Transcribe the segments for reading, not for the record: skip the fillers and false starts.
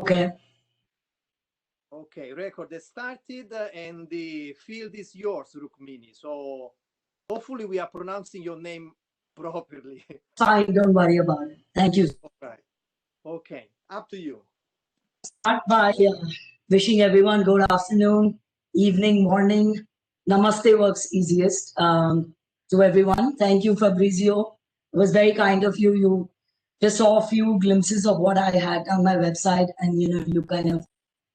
Okay. Okay, record has started and the field is yours, Rukmini. So hopefully we are pronouncing your name properly. Fine, don't worry about it. Thank you. All right. Okay, up to you. Start by wishing everyone good afternoon, evening, morning. Namaste works easiest to everyone. Thank you, Fabrizio. It was very kind of you. You just saw a few glimpses of what I had on my website, and you kind of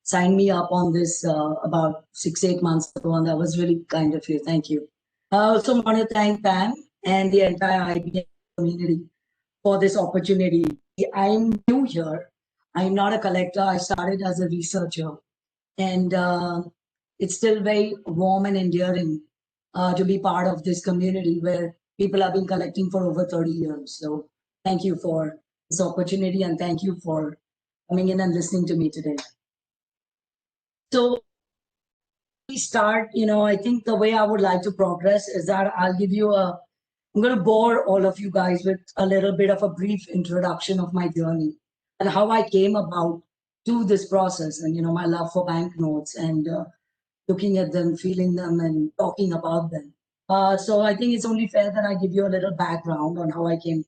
signed me up on this about 6-8 months ago, and that was really kind of you. Thank you. I also want to thank Pam and the entire IBM community for this opportunity. I'm new here. I'm not a collector. I started as a researcher, and it's still very warm and endearing to be part of this community where people have been collecting for over 30 years. So thank you for this opportunity, and thank you for coming in and listening to me today. So we start, I think the way I would like to progress is that I'm going to bore all of you guys with a little bit of a brief introduction of my journey and how I came about to this process, and my love for banknotes and looking at them, feeling them, and talking about them. So I think it's only fair that I give you a little background on how I came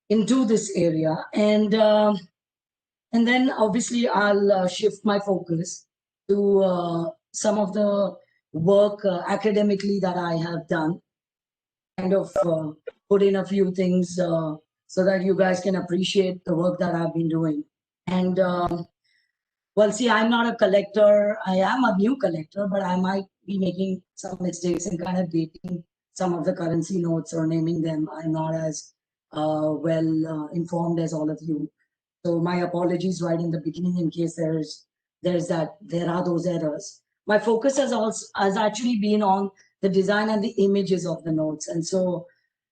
into this area, and then obviously I'll shift my focus to some of the work academically that I have done, kind of put in a few things so that you guys can appreciate the work that I've been doing. And well, see, I'm not a collector. I am a new collector, but I might be making some mistakes and kind of dating some of the currency notes or naming them. I'm not as well informed as all of you. So my apologies right in the beginning in case there are those errors. My focus has actually been on the design and the images of the notes, and so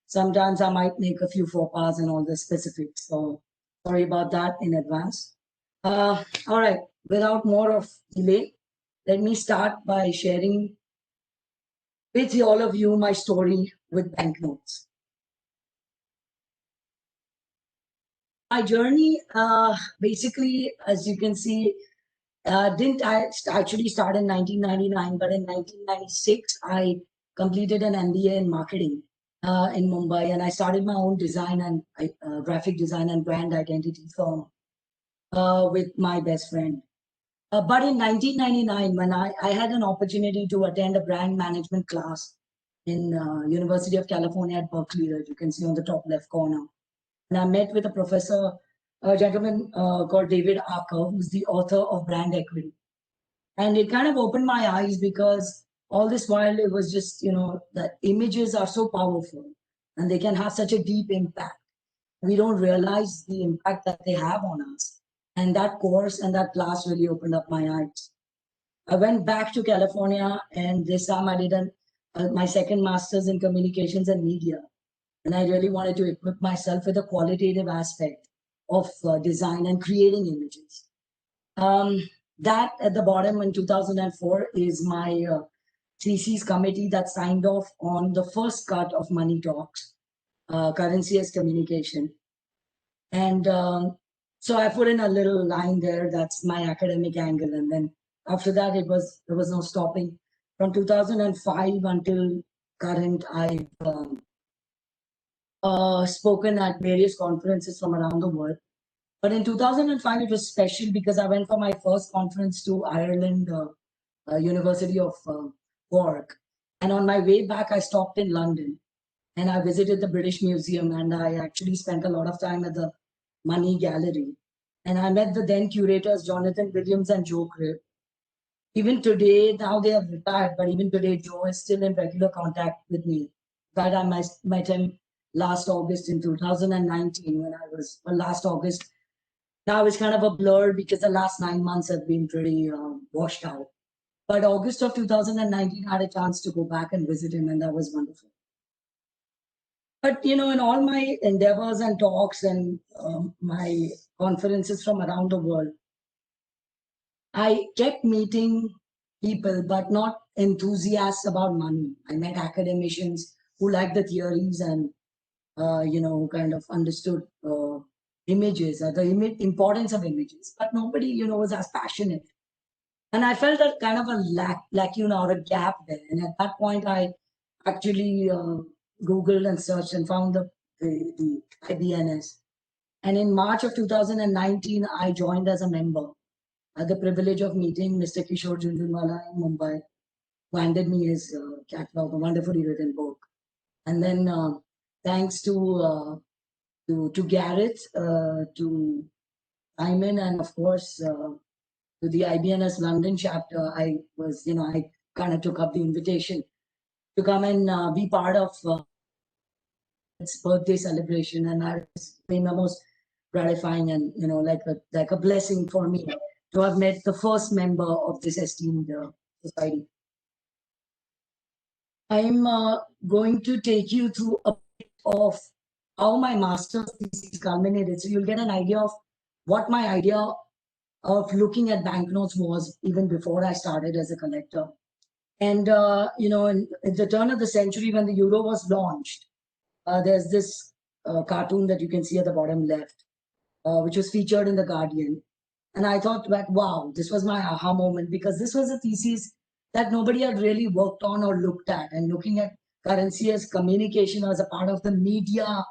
sometimes I might make a few faux pas and all the specifics. So sorry about that in advance. All right, without more of delay, let me start by sharing with all of you my story with banknotes. My journey, basically, as you can see, didn't actually start in 1999, but in 1996, I completed an MBA in marketing in Mumbai, and I started my own design and graphic design and brand identity firm with my best friend. But in 1999, when I had an opportunity to attend a brand management class in University of California at Berkeley, that you can see on the top left corner. And I met with a professor, a gentleman called David Arker, who's the author of Brand Equity. And it kind of opened my eyes because all this while it was just, that images are so powerful and they can have such a deep impact. We don't realize the impact that they have on us. And that course and that class really opened up my eyes. I went back to California, and this time I did my second master's in communications and media. And I really wanted to equip myself with a qualitative aspect of design and creating images. That at the bottom in 2004 is my thesis committee that signed off on the first cut of Money Talks, Currency as Communication. And so I put in a little line there, that's my academic angle. And then after that, there was no stopping. From 2005 until current, I've spoken at various conferences from around the world. But in 2005, it was special because I went for my first conference to Ireland, University of Cork. And on my way back, I stopped in London and I visited the British Museum, and I actually spent a lot of time at the Money Gallery. And I met the then curators, Jonathan Williams and Joe Cribb. Even today, now they have retired, but even today, Joe is still in regular contact with me. In fact, I met him last August in 2019 when last August. Now it's kind of a blur because the last 9 months have been pretty washed out. But August of 2019, I had a chance to go back and visit him, and that was wonderful. But, in all my endeavors and talks and my conferences from around the world, I kept meeting people, but not enthusiasts about money. I met academicians who liked the theories and, who kind of understood images or the importance of images, but nobody, was as passionate. And I felt that kind of a lacuna or a gap there. And at that point, I actually Googled and searched and found the IBNS. And in March of 2019, I joined as a member. I had the privilege of meeting Mr. Kishore Jhunjhunwala in Mumbai, who handed me his catalog, a wonderfully written book. And then, thanks to Gareth, to Simon, and of course to the IBNS London chapter, I kind of took up the invitation to come and be part of its birthday celebration, and it's been the most gratifying and like a blessing for me to have met the first member of this esteemed society. I'm going to take you through a bit of how my master's thesis culminated, so you'll get an idea of what my idea of looking at banknotes was even before I started as a collector. And at the turn of the century, when the euro was launched, there's this cartoon that you can see at the bottom left, which was featured in The Guardian. And I thought that, wow, this was my aha moment, because this was a thesis that nobody had really worked on or looked at. And looking at currency as communication as a part of the media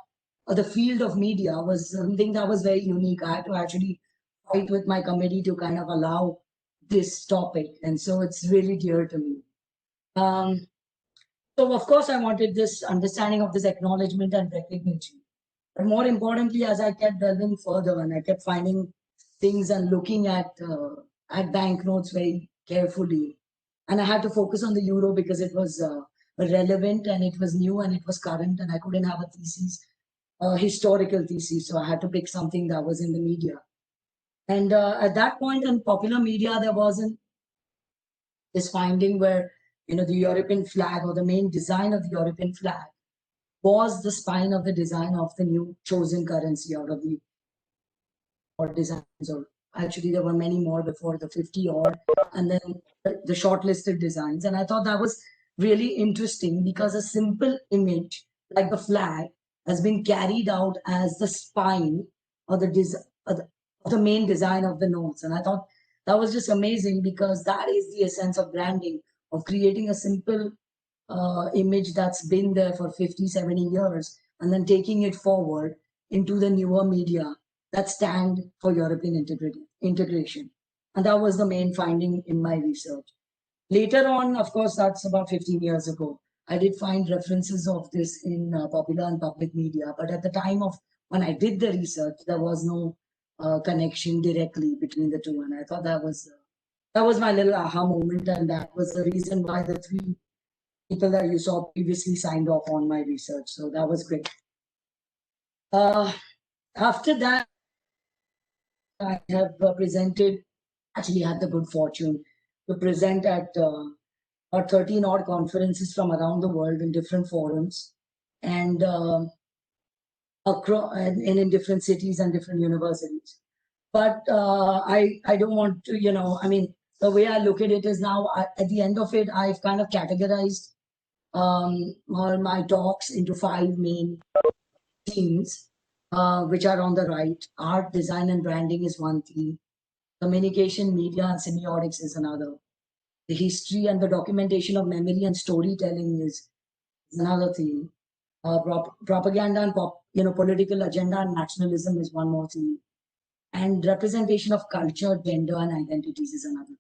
or the field of media was something that was very unique. I had to actually fight with my committee to kind of allow this topic. And so it's really dear to me. So of course, I wanted this understanding of this acknowledgement and recognition. But more importantly, as I kept delving further and I kept finding things and looking at banknotes very carefully, and I had to focus on the euro because it was relevant and it was new and it was current, and I couldn't have a thesis, a historical thesis, so I had to pick something that was in the media. And at that point in popular media, there wasn't this finding where the European flag or the main design of the European flag was the spine of the design of the new chosen currency out of the or designs, or actually there were many more before the 50 odd, and then the shortlisted designs. And I thought that was really interesting because a simple image like the flag has been carried out as the spine or the main design of the notes. And I thought that was just amazing, because that is the essence of branding, of creating a simple image that's been there for 50, 70 years, and then taking it forward into the newer media that stand for European integration. And that was the main finding in my research. Later on, of course, that's about 15 years ago, I did find references of this in popular and public media. But at the time of when I did the research, there was no connection directly between the two. And I thought that was my little aha moment. And that was the reason why the three people that you saw previously signed off on my research. So that was great. After that, I have actually had the good fortune to present at about 13 odd conferences from around the world in different forums, and and in different cities and different universities. But I don't want to, I mean, the way I look at it is now, at the end of it, I've kind of categorized all my talks into 5 main themes, which are on the right. Art, design, and branding is one theme. Communication, media, and semiotics is another. The history and the documentation of memory and storytelling is another theme. Propaganda and political agenda and nationalism is one more theme. And representation of culture, gender, and identities is another.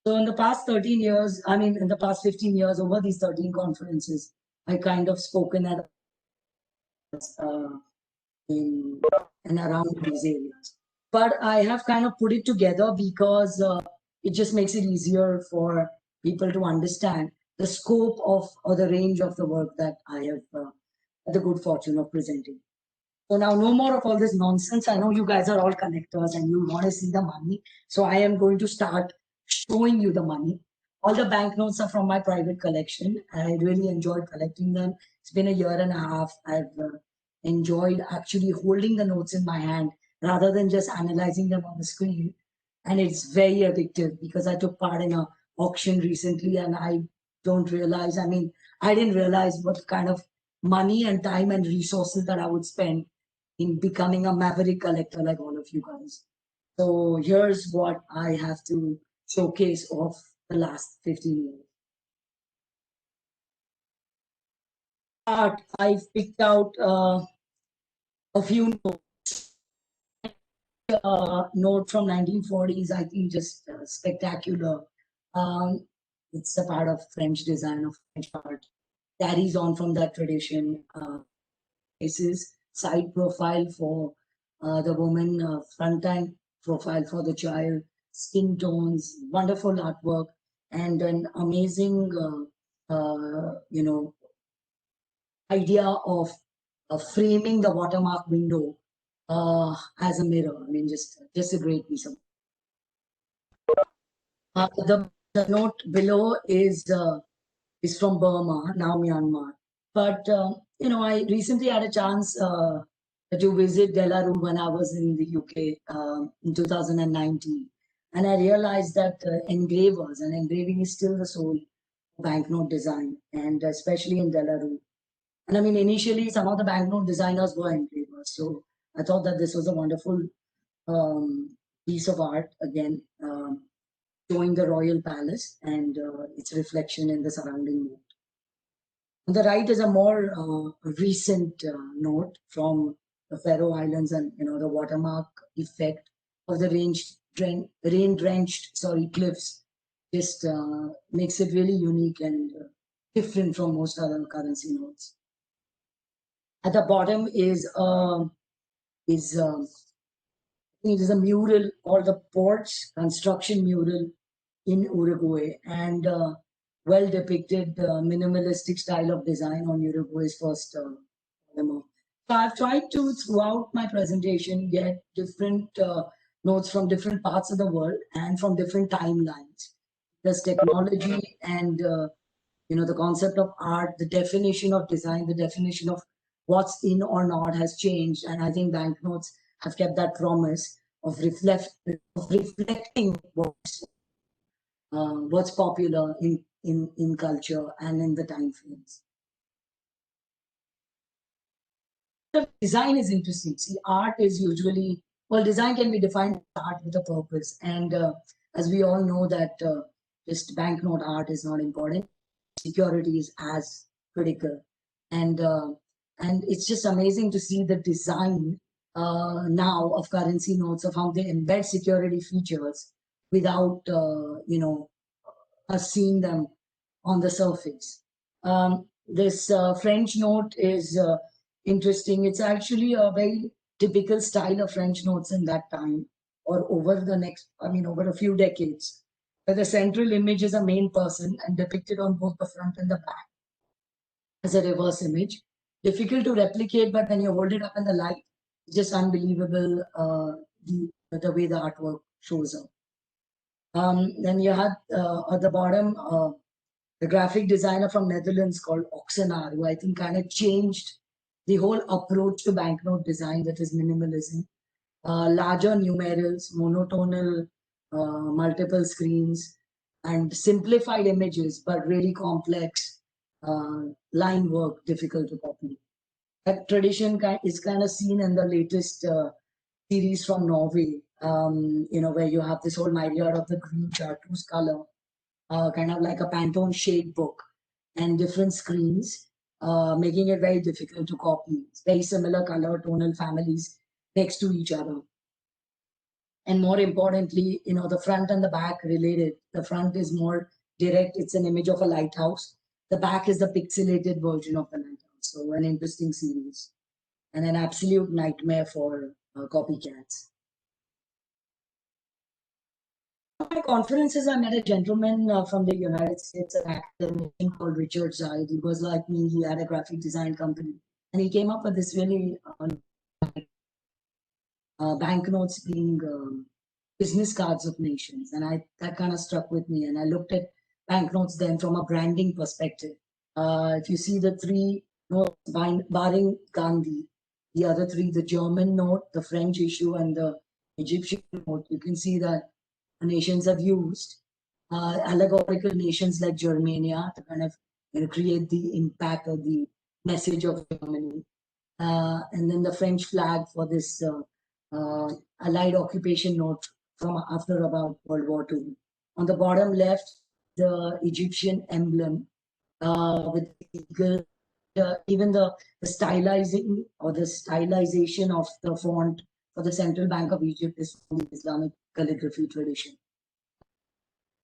So in the past 13 years, in the past 15 years, over these 13 conferences, I kind of spoken at in and around these areas. But I have kind of put it together because it just makes it easier for people to understand the scope of or the range of the work that I have had the good fortune of presenting. So now, no more of all this nonsense. I know you guys are all connectors and you want to see the money. So I am going to start showing you the money. All the banknotes are from my private collection. I really enjoyed collecting them. It's been a year and a half. I've enjoyed actually holding the notes in my hand rather than just analyzing them on the screen. And it's very addictive, because I took part in an auction recently, and I didn't realize what kind of money and time and resources that I would spend in becoming a maverick collector like all of you guys. So here's what I have to showcase of the last 15 years. Art, I've picked out a few notes. Note from 1940s, I think just spectacular. Um, it's a part of French design, of French art. Carries on from that tradition. Faces, side profile for the woman, front end profile for the child, skin tones, wonderful artwork, and an amazing, idea of framing the watermark window as a mirror. I mean, just a great piece of. The note below is from Burma, now Myanmar. But I recently had a chance to visit Delarue when I was in the UK in 2019, and I realized that engravers and engraving is still the soul of banknote design, and especially in Delarue. And I mean, initially, some of the banknote designers were engravers, so I thought that this was a wonderful piece of art again. Showing the royal palace and its reflection in the surrounding mood. On the right is a more recent note from the Faroe Islands, and the watermark effect of the rain-drenched cliffs just makes it really unique and different from most other currency notes. At the bottom is it is a mural called the Ports Construction Mural in Uruguay, and well depicted minimalistic style of design on Uruguay's first memo. So I've tried to, throughout my presentation, get different notes from different parts of the world and from different timelines. There's technology and the concept of art, the definition of design, the definition of what's in or not has changed, and I think banknotes have kept that promise of reflecting what's popular in culture and in the time frames. Design is interesting. See, art is usually, well, design can be defined as art with a purpose. And as we all know that just banknote art is not important. Security is as critical. And it's just amazing to see the design now of currency notes, of how they embed security features without, us seeing them on the surface. This French note is interesting. It's actually a very typical style of French notes in that time, or over over a few decades, where the central image is a main person and depicted on both the front and the back as a reverse image. Difficult to replicate, but when you hold it up in the light, it's just unbelievable the way the artwork shows up. Then you had at the bottom the graphic designer from Netherlands called Oxenar, who I think kind of changed the whole approach to banknote design, that is minimalism. Larger numerals, monotonal, multiple screens, and simplified images, but really complex line work, difficult to copy. That tradition is kind of seen in the latest series from Norway, where you have this whole myriad of the green chartreuse color, kind of like a Pantone shade book, and different screens, making it very difficult to copy. It's very similar color tonal families next to each other. And more importantly, the front and the back related. The front is more direct. It's an image of a lighthouse. The back is the pixelated version of the lighthouse. So an interesting series and an absolute nightmare for copycats. At my conferences, I met a gentleman from the United States, an academic called Richard Zaid. He was like me. He had a graphic design company, and he came up with this really banknotes being business cards of nations, and that kind of struck with me. And I looked at banknotes then from a branding perspective. If you see the three notes, barring Gandhi, the other three, the German note, the French issue, and the Egyptian note, you can see that nations have used allegorical nations like Germania to kind of create the impact or the message of Germany. and then the French flag for this Allied occupation note from after about World War II. On the bottom left, the Egyptian emblem with the eagle. Even the stylizing or the stylization of the font for the Central Bank of Egypt is from the Islamic calligraphy tradition.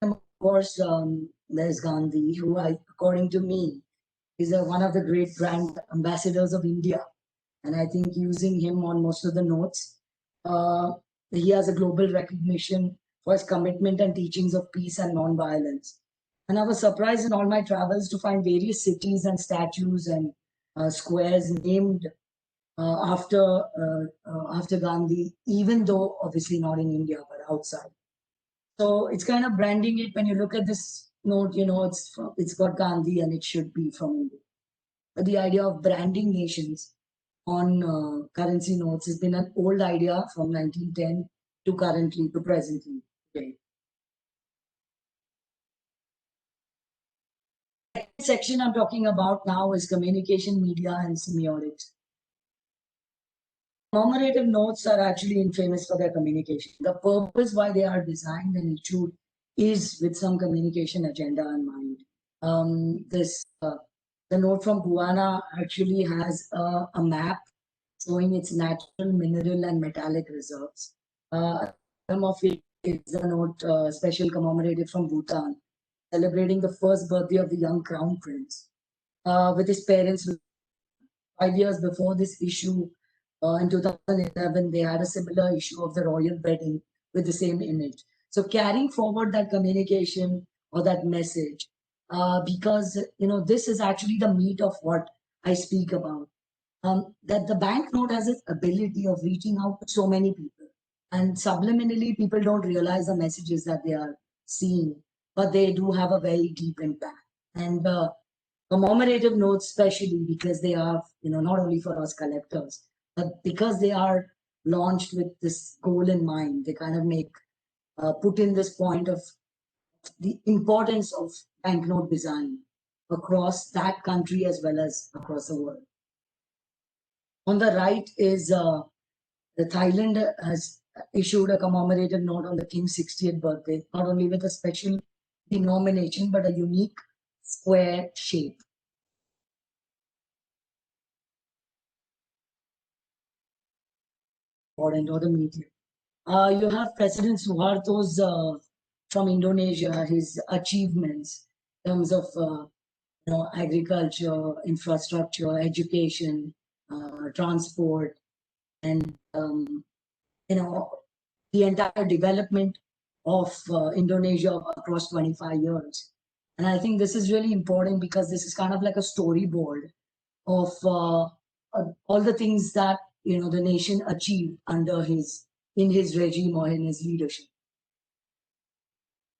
Of course, there's Gandhi, who, according to me, is one of the great brand ambassadors of India. And I think using him on most of the notes, uh, he has a global recognition for his commitment and teachings of peace and non-violence. And I was surprised in all my travels to find various cities and statues and squares named after Gandhi, even though obviously not in India but outside. So it's kind of branding it. When you look at this note, it's got Gandhi and it should be from India. But the idea of branding nations on currency notes has been an old idea from 1910 to currently to presently. Okay. The section I'm talking about now is communication, media, and semiotics. Commemorative notes are actually infamous for their communication. The purpose why they are designed and issued is with some communication agenda in mind. The note from Guyana actually has a map showing its natural mineral and metallic reserves. Some of it is a note special commemorative from Bhutan, celebrating the first birthday of the young crown prince with his parents. 5 years before this issue, in 2011, they had a similar issue of the royal wedding with the same image. So carrying forward that communication or that message, because this is actually the meat of what I speak about. That the banknote has its ability of reaching out to so many people, and subliminally, people don't realize the messages that they are seeing, but they do have a very deep impact. And commemorative notes, especially because they are, not only for us collectors, but because they are launched with this goal in mind, they kind of make put in this point of the importance of banknote design across that country as well as across the world. On the right is the Thailand has issued a commemorative note on the king's 60th birthday, not only with a special denomination but a unique square shape. Important or the media. You have President Suharto's from Indonesia, his achievements in terms of agriculture, infrastructure, education, transport, and the entire development of Indonesia across 25 years. And I think this is really important because this is kind of like a storyboard of all the things that the nation achieved in his regime or in his leadership.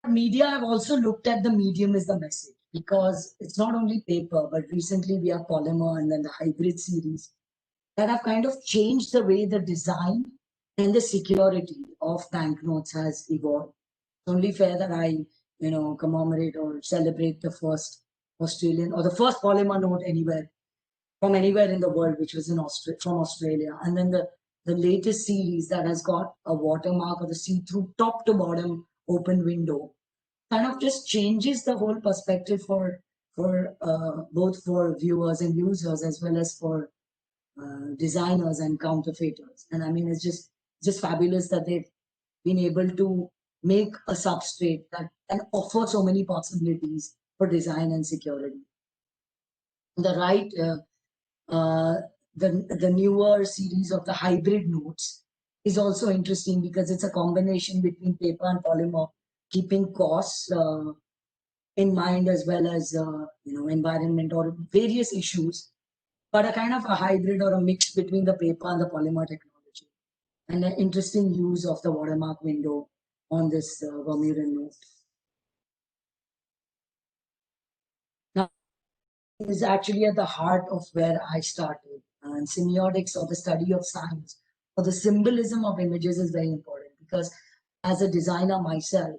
Media have also looked at the medium as the message, because it's not only paper, but recently we have polymer and then the hybrid series that have kind of changed the way the design and the security of banknotes has evolved. It's only fair that I, commemorate or celebrate the first Australian or the first polymer note from anywhere in the world, which was from Australia. And then the latest series that has got a watermark of the see-through top to bottom open window kind of just changes the whole perspective for both for viewers and users as well as for designers and counterfeiters. And I mean, it's just fabulous that they've been able to make a substrate that can offer so many possibilities for design and security. On the right, the newer series of the hybrid notes is also interesting because it's a combination between paper and polymer, keeping costs in mind as well as environment or various issues, but a kind of a hybrid or a mix between the paper and the polymer technology, and an interesting use of the watermark window on this Bermudan note. Now, it is actually at the heart of where I started, and semiotics or the study of signs or the symbolism of images is very important because as a designer myself,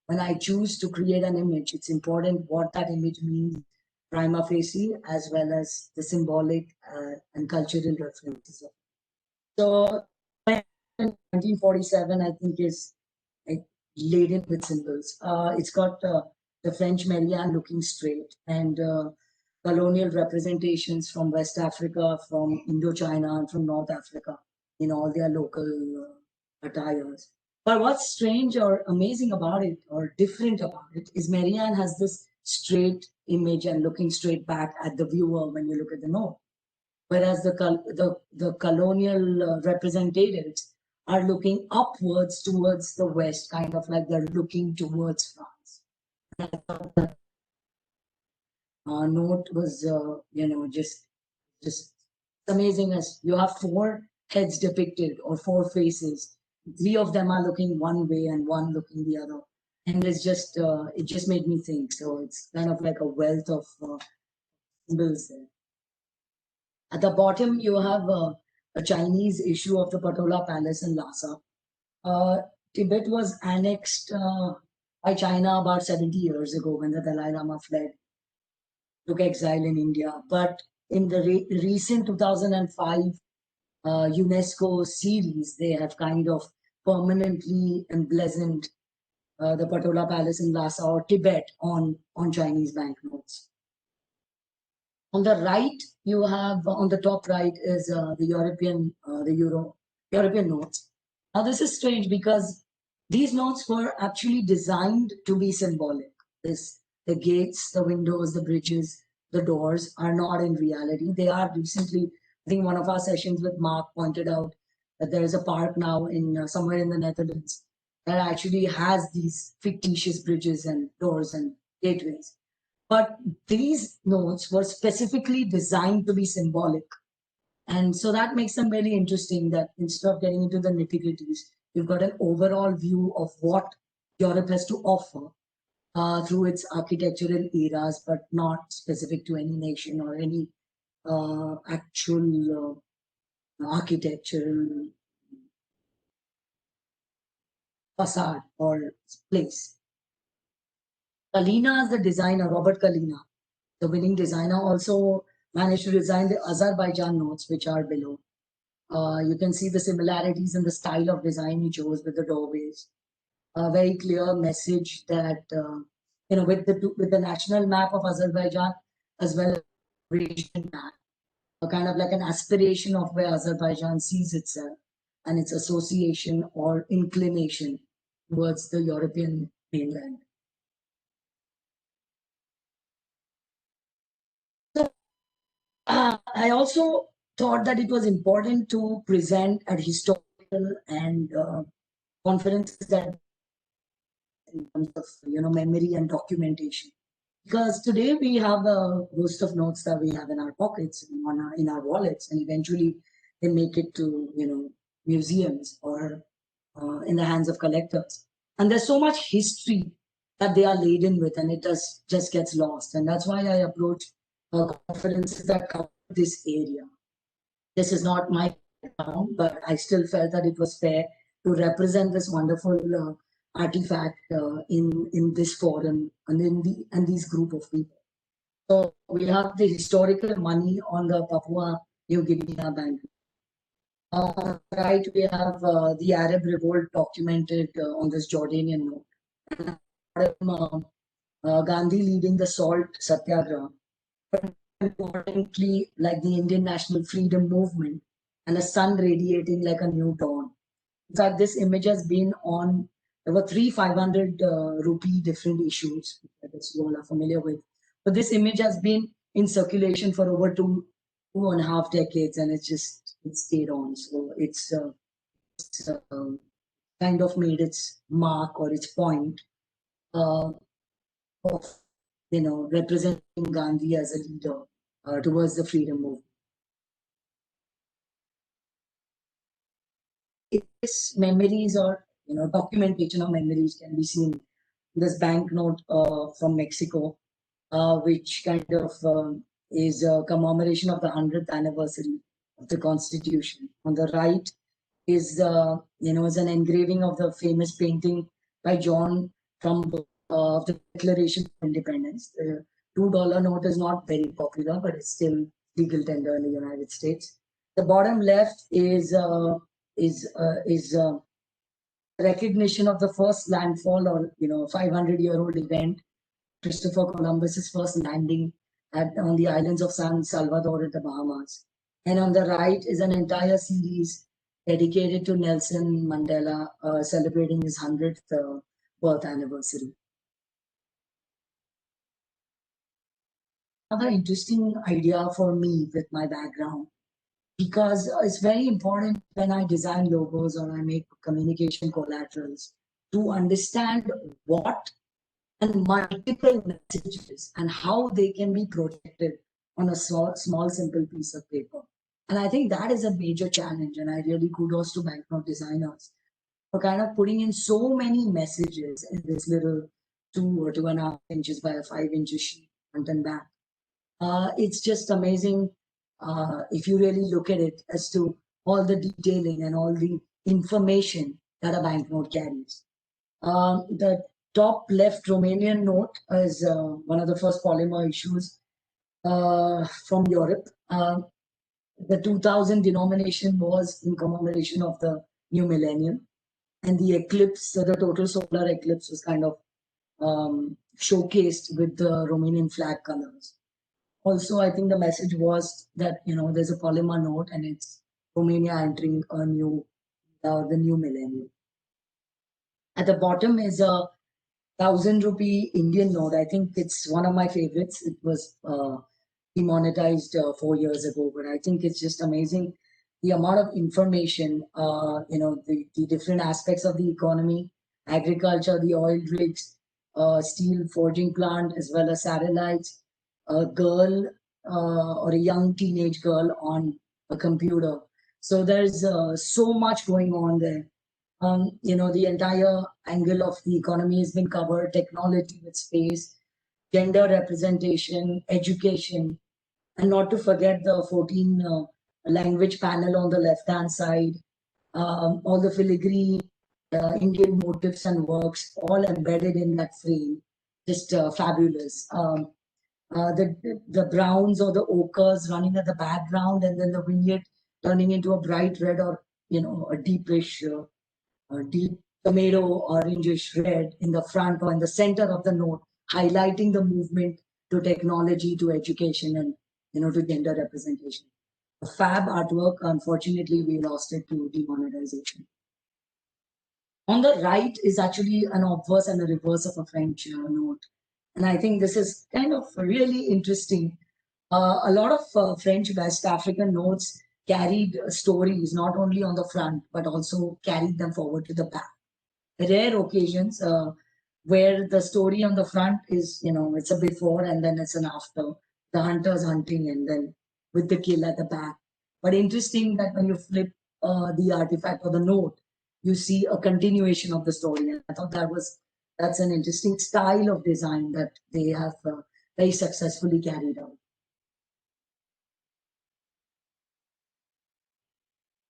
when I choose to create an image, it's important what that image means prima facie, as well as the symbolic and cultural references. So, 1947, I think, is like, laden with symbols. It's got the French Merian looking straight and colonial representations from West Africa, from Indochina, and from North Africa in all their local attires. But what's strange or amazing about it, or different about it, is Merian has this straight image and looking straight back at the viewer when you look at the note, whereas the colonial representatives are looking upwards towards the west, kind of like they're looking towards France. I thought that note was, just amazing. As you have four heads depicted or four faces, three of them are looking one way and one looking the other, and it just made me think. So it's kind of like a wealth of symbols there. At the bottom, you have a Chinese issue of the Patola Palace in Lhasa. Tibet was annexed by China about 70 years ago when the Dalai Lama fled, took exile in India. But in the recent 2005 UNESCO series, they have kind of permanently emblazoned the Patola Palace in Lhasa or Tibet on Chinese banknotes. On the right, you have on the top right is the European notes. Now this is strange because these notes were actually designed to be symbolic. The gates, the windows, the bridges, the doors are not in reality. They are recently. I think one of our sessions with Mark pointed out that there is a park now in somewhere in the Netherlands that actually has these fictitious bridges and doors and gateways. But these notes were specifically designed to be symbolic. And so that makes them very interesting, that instead of getting into the nitty-gritties, you've got an overall view of what Europe has to offer through its architectural eras, but not specific to any nation or any actual architectural facade or place. Kalina is the designer, Robert Kalina, the winning designer, also managed to design the Azerbaijan notes, which are below. You can see the similarities in the style of design he chose with the doorways. A very clear message that, with the national map of Azerbaijan as well as the regional map, a kind of like an aspiration of where Azerbaijan sees itself and its association or inclination towards the European mainland. So I also thought that it was important to present at historical and conferences that in terms of memory and documentation, because today we have a host of notes that we have in our pockets, in our wallets, and eventually they make it to museums or in the hands of collectors, and there's so much history that they are laden with, and it just gets lost. And that's why I approach conferences that cover this area. This is not my background, but I still felt that it was fair to represent this wonderful artifact in this forum and in these group of people. So we have the historical money on the Papua New Guinea Bank. Right, we have the Arab Revolt documented on this Jordanian note. Gandhi leading the salt satyagraha. But importantly, like the Indian national freedom movement and a sun radiating like a new dawn. In fact, this image has been on, there were three 500 rupee different issues that you all are familiar with. But this image has been in circulation for over two and a half decades, and it stayed on. So it's kind of made its mark or its point of representing Gandhi as a leader towards the freedom movement. Its memories or documentation of memories can be seen in this banknote from Mexico, which kind of is a commemoration of the 100th anniversary of the Constitution. On the right is is an engraving of the famous painting by John Trumbull of the Declaration of Independence. $2 note is not very popular, but it's still legal tender in the United States. The bottom left is recognition of the first landfall, or 500-year-old event, Christopher Columbus's first landing on the islands of San Salvador in the Bahamas. And on the right is an entire series dedicated to Nelson Mandela, celebrating his 100th birth anniversary. Another interesting idea for me with my background, because it's very important when I design logos or I make communication collaterals to understand what and multiple messages and how they can be projected on a small simple piece of paper. And I think that is a major challenge, and I really kudos to banknote designers for kind of putting in so many messages in this little 2 or 2.5 inches by a 5 inch sheet front and back. It's just amazing if you really look at it as to all the detailing and all the information that a banknote carries. The top left Romanian note is one of the first polymer issues from Europe. The 2000 denomination was in commemoration of the new millennium, and the eclipse, the total solar eclipse, was kind of showcased with the Romanian flag colors. Also, I think the message was that there's a polymer note and it's Romania entering the new millennium. At the bottom is a 1,000 rupee Indian note. I think it's one of my favorites. It was demonetized 4 years ago, but I think it's just amazing the amount of information, the different aspects of the economy, agriculture, the oil rigs, steel forging plant, as well as satellites, a girl or a young teenage girl on a computer. So there's so much going on there. The entire angle of the economy has been covered: technology with space, gender representation, education, and not to forget the 14 language panel on the left-hand side, all the filigree Indian motifs and works, all embedded in that frame. Just fabulous. The browns or the ochres running at the background, and then the vignette turning into a bright red or a deepish deep tomato orangish red in the front or in the center of the note, highlighting the movement to technology, to education, and to gender representation. The fab artwork, unfortunately, we lost it to demonetization. On the right is actually an obverse and a reverse of a French note. And I think this is kind of really interesting. A lot of French West African notes carried stories not only on the front, but also carried them forward to the back. Rare occasions where the story on the front is, it's a before and then it's an after. The hunter's hunting and then with the kill at the back. But interesting that when you flip the artifact or the note, you see a continuation of the story. And I thought that's an interesting style of design that they have very successfully carried out.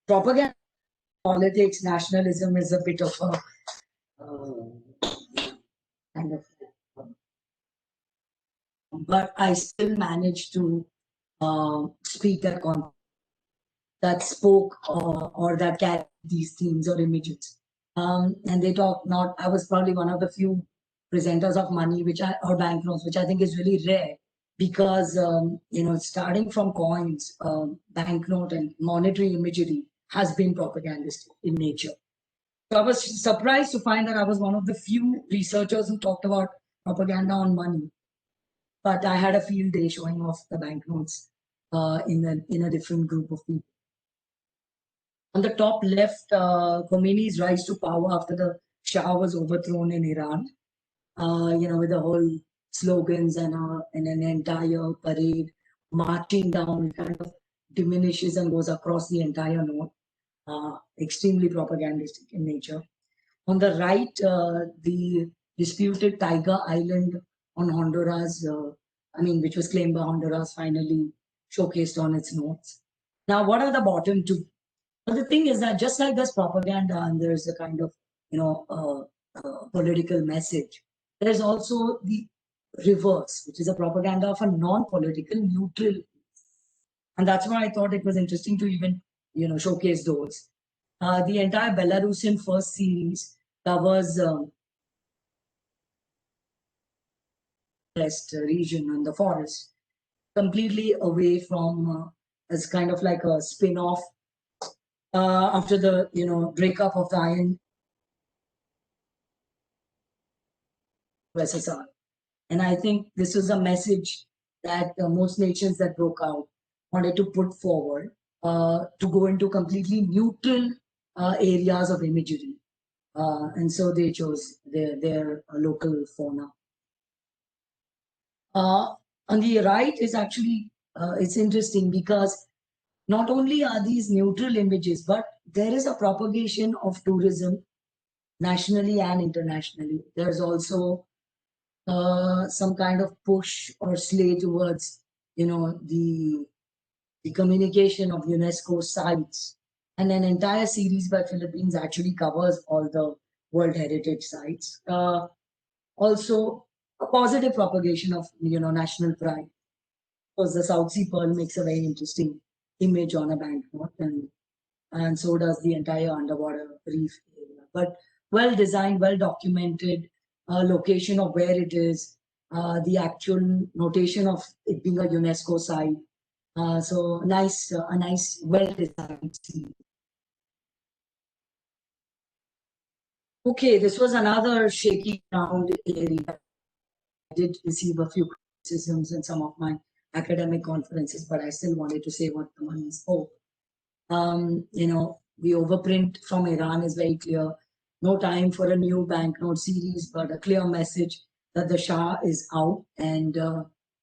Propaganda, politics, nationalism is a bit of a kind of, but I still managed to speak that spoke or that carried these themes or images. And they talk not. I was probably one of the few presenters of money, or banknotes, which I think is really rare, because starting from coins, banknote, and monetary imagery has been propagandistic in nature. So I was surprised to find that I was one of the few researchers who talked about propaganda on money. But I had a field day showing off the banknotes in a different group of people. On the top left, Khomeini's rise to power after the Shah was overthrown in Iran. With the whole slogans and an entire parade marching down, it kind of diminishes and goes across the entire note. Extremely propagandistic in nature. On the right, the disputed Tiger Island on Honduras, which was claimed by Honduras, finally showcased on its notes. Now, what are the bottom two? But the thing is that just like there's propaganda and there's a kind of, political message, there's also the reverse, which is a propaganda of a non-political neutral. And that's why I thought it was interesting to even, showcase those. The entire Belarusian first series covers west region and the forest, completely away from as kind of like a spin-off after the breakup of the Iron USSR. And I think this was a message that most nations that broke out wanted to put forward to go into completely neutral areas of imagery. And so they chose their local fauna. On the right is actually, it's interesting because not only are these neutral images, but there is a propagation of tourism nationally and internationally. There's also some kind of push or slay towards, the communication of UNESCO sites. And an entire series by Philippines actually covers all the World Heritage sites. Also, a positive propagation of, national pride. Because the South Sea Pearl makes a very interesting image on a banknote, and so does the entire underwater reef area. But well designed, well documented, location of where it is, the actual notation of it being a UNESCO site. So nice, a nice, well designed scene. Okay, this was another shaky ground area. I did receive a few criticisms in some of my academic conferences, but I still wanted to say what the one spoke. The overprint from Iran is very clear. No time for a new banknote series, but a clear message that the Shah is out, and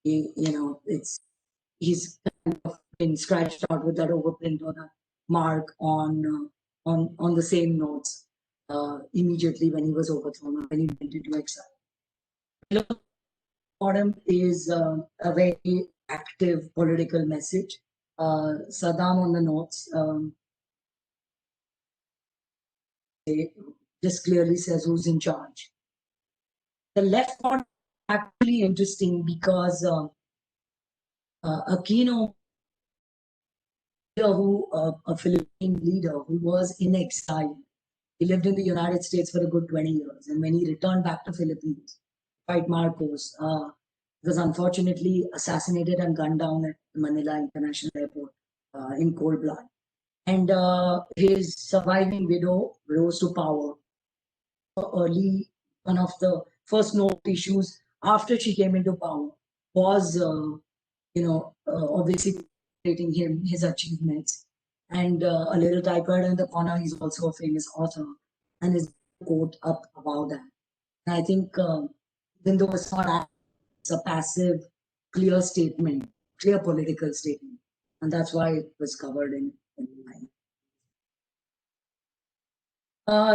he's kind of been scratched out with that overprint or the mark on the same notes immediately when he was overthrown or when he went into exile. Below the bottom is a very active political message. Saddam on the notes. This clearly says who's in charge. The left part is actually interesting because Aquino, a Philippine leader who was in exile, he lived in the United States for a good 20 years. And when he returned back to Philippines, fight Marcos, was unfortunately assassinated and gunned down at Manila International Airport in cold blood. And his surviving widow rose to power early. One of the first note issues after she came into power was, obviously celebrating his achievements. And a little typewriter in the corner, he's also a famous author, and his quote up about that. And I think even though it's not, it's a passive, clear statement, clear political statement, and that's why it was covered in mine.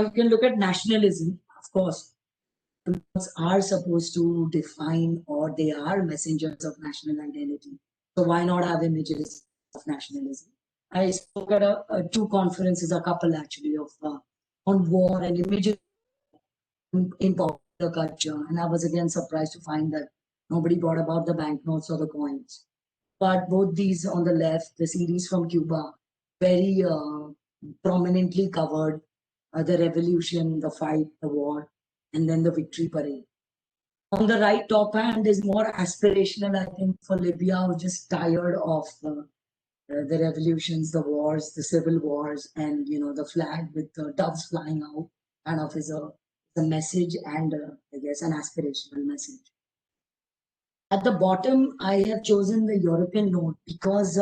You can look at nationalism, of course. Banknotes are supposed to define, or they are messengers of national identity. So why not have images of nationalism? I spoke at two conferences, a couple actually, of on war and images in popular culture, and I was again surprised to find that nobody brought about the banknotes or the coins. But both these on the left, the series from Cuba, very prominently covered the revolution, the fight, the war, and then the victory parade. On the right top hand is more aspirational, I think, for Libya, who's just tired of the revolutions, the wars, the civil wars, and the flag with the doves flying out, kind of is a message and I guess an aspirational message. At the bottom, I have chosen the European note because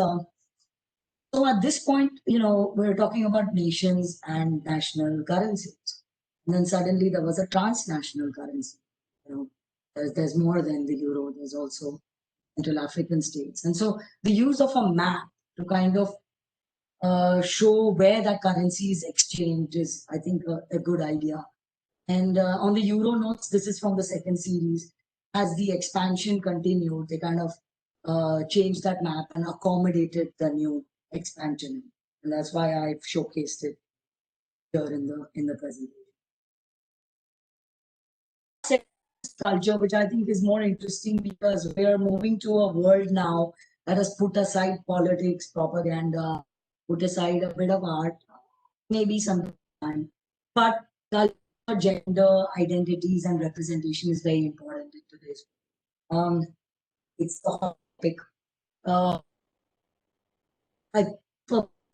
so at this point, we're talking about nations and national currencies. And then suddenly there was a transnational currency. There's more than the euro. There's also Central African states. And so the use of a map to kind of show where that currency is exchanged is, I think, a good idea. And on the euro notes, this is from the second series. As the expansion continued, they kind of changed that map and accommodated the new expansion. And that's why I've showcased it here in the presentation. culture, which I think is more interesting because we are moving to a world now that has put aside politics, propaganda, put aside a bit of art, maybe some time, but culture, gender, identities, and representation is very important in today's. It's the hot topic. Uh, I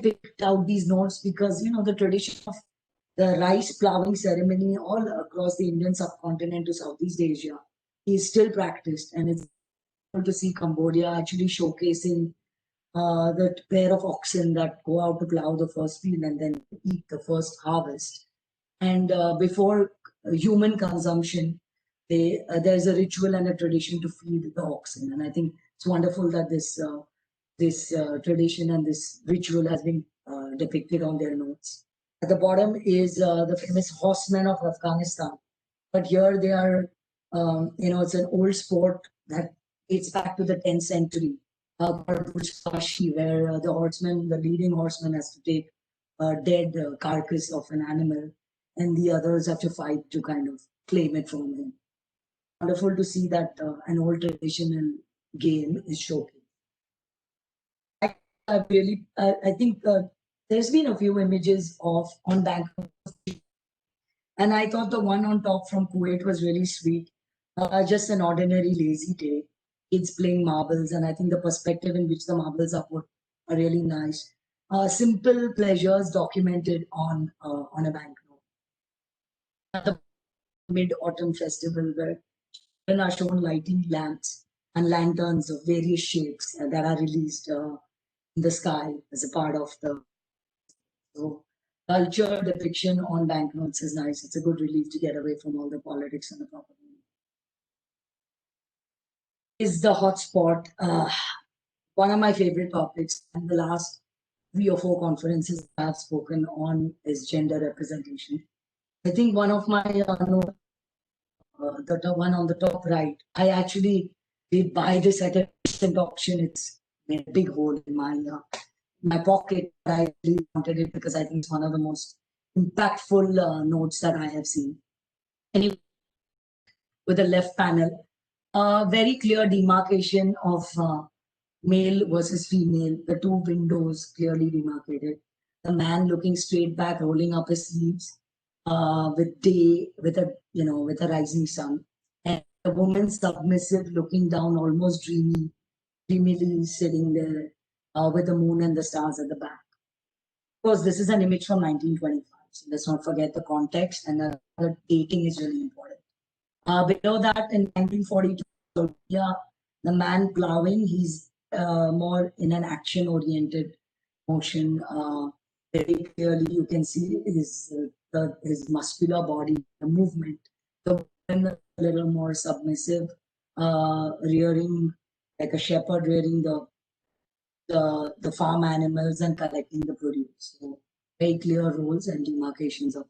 picked out these notes because the tradition of the rice plowing ceremony all across the Indian subcontinent to Southeast Asia is still practiced, and it's cool to see Cambodia actually showcasing the pair of oxen that go out to plow the first field and then eat the first harvest. And before human consumption, there's a ritual and a tradition to feed the oxen, and I think it's wonderful that this tradition and this ritual has been depicted on their notes. At the bottom is the famous Horsemen of Afghanistan, but here they are. It's an old sport that dates back to the 10th century, called Kashi, where the horseman, the leading horseman, has to take a dead carcass of an animal, and the others have to fight to kind of claim it from him. Wonderful to see that an old traditional game is showcased. I think there's been a few images of on Bangkok, and I thought the one on top from Kuwait was really sweet. Just an ordinary lazy day, kids playing marbles, and I think the perspective in which the marbles are put are really nice. Simple pleasures documented on a banknote. At the Mid-Autumn Festival, where children are shown lighting lamps and lanterns of various shapes that are released in the sky as a part of the so culture depiction on banknotes is nice. It's a good relief to get away from all the politics and the propaganda. Is the hotspot one of my favorite topics, and the last 3 or 4 conferences I've spoken on is gender representation. I think one of my the one on the top right, I actually did buy this at a recent auction. It's made a big hole in my pocket. I really wanted it because I think it's one of the most impactful notes that I have seen. Anyway, with the left panel, very clear demarcation of male versus female, the two windows clearly demarcated. The man looking straight back, rolling up his sleeves, with day, with a rising sun, and the woman submissive, looking down, almost dreamily sitting there, with the moon and the stars at the back. Of course, this is an image from 1925, so let's not forget the context, and the dating is really important. Below that, in 1942, yeah, the man plowing, he's more in an action-oriented motion. Very clearly, you can see his muscular body, the movement. The woman a little more submissive, rearing like a shepherd, rearing the farm animals and collecting the produce. So very clear roles and demarcations of them.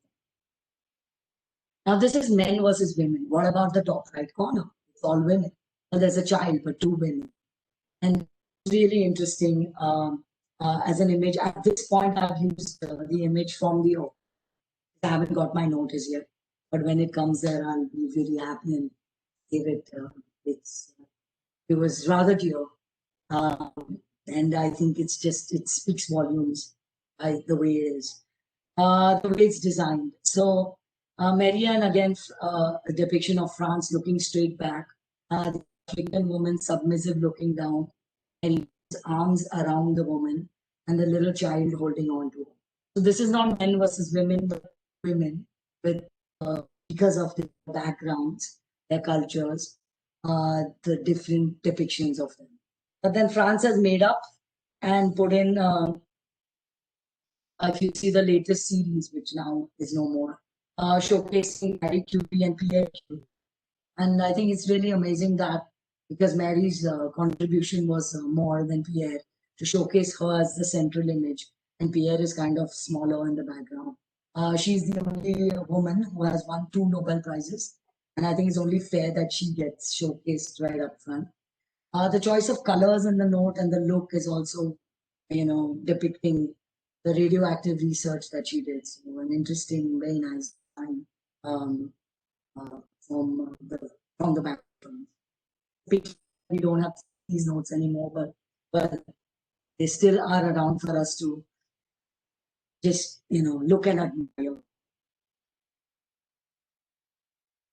Now this is men versus women. What about the top right corner? It's all women. Well, there's a child, but 2 women. And it's really interesting as an image. At this point, I've used the image from the I haven't got my notice yet, but when it comes there, I'll be really happy and give it. It was rather dear, and I think it speaks volumes by the way it is, the way it's designed. So Marianne again, a depiction of France looking straight back, the African woman submissive looking down, and his arms around the woman, and the little child holding on to her. So this is not men versus women, but women with because of the backgrounds, their cultures, the different depictions of them. But then France has made up and put in. If you see the latest series, which now is no more, showcasing Marie Curie and Pierre Curie. And I think it's really amazing that because Mary's contribution was more than Pierre, to showcase her as the central image, and Pierre is kind of smaller in the background. She's the only woman who has won 2 Nobel Prizes, and I think it's only fair that she gets showcased right up front. The choice of colors in the note and the look is also, depicting the radioactive research that she did. So an interesting, very nice time from the from the bank. We don't have these notes anymore, but they still are around for us to just, look and admire.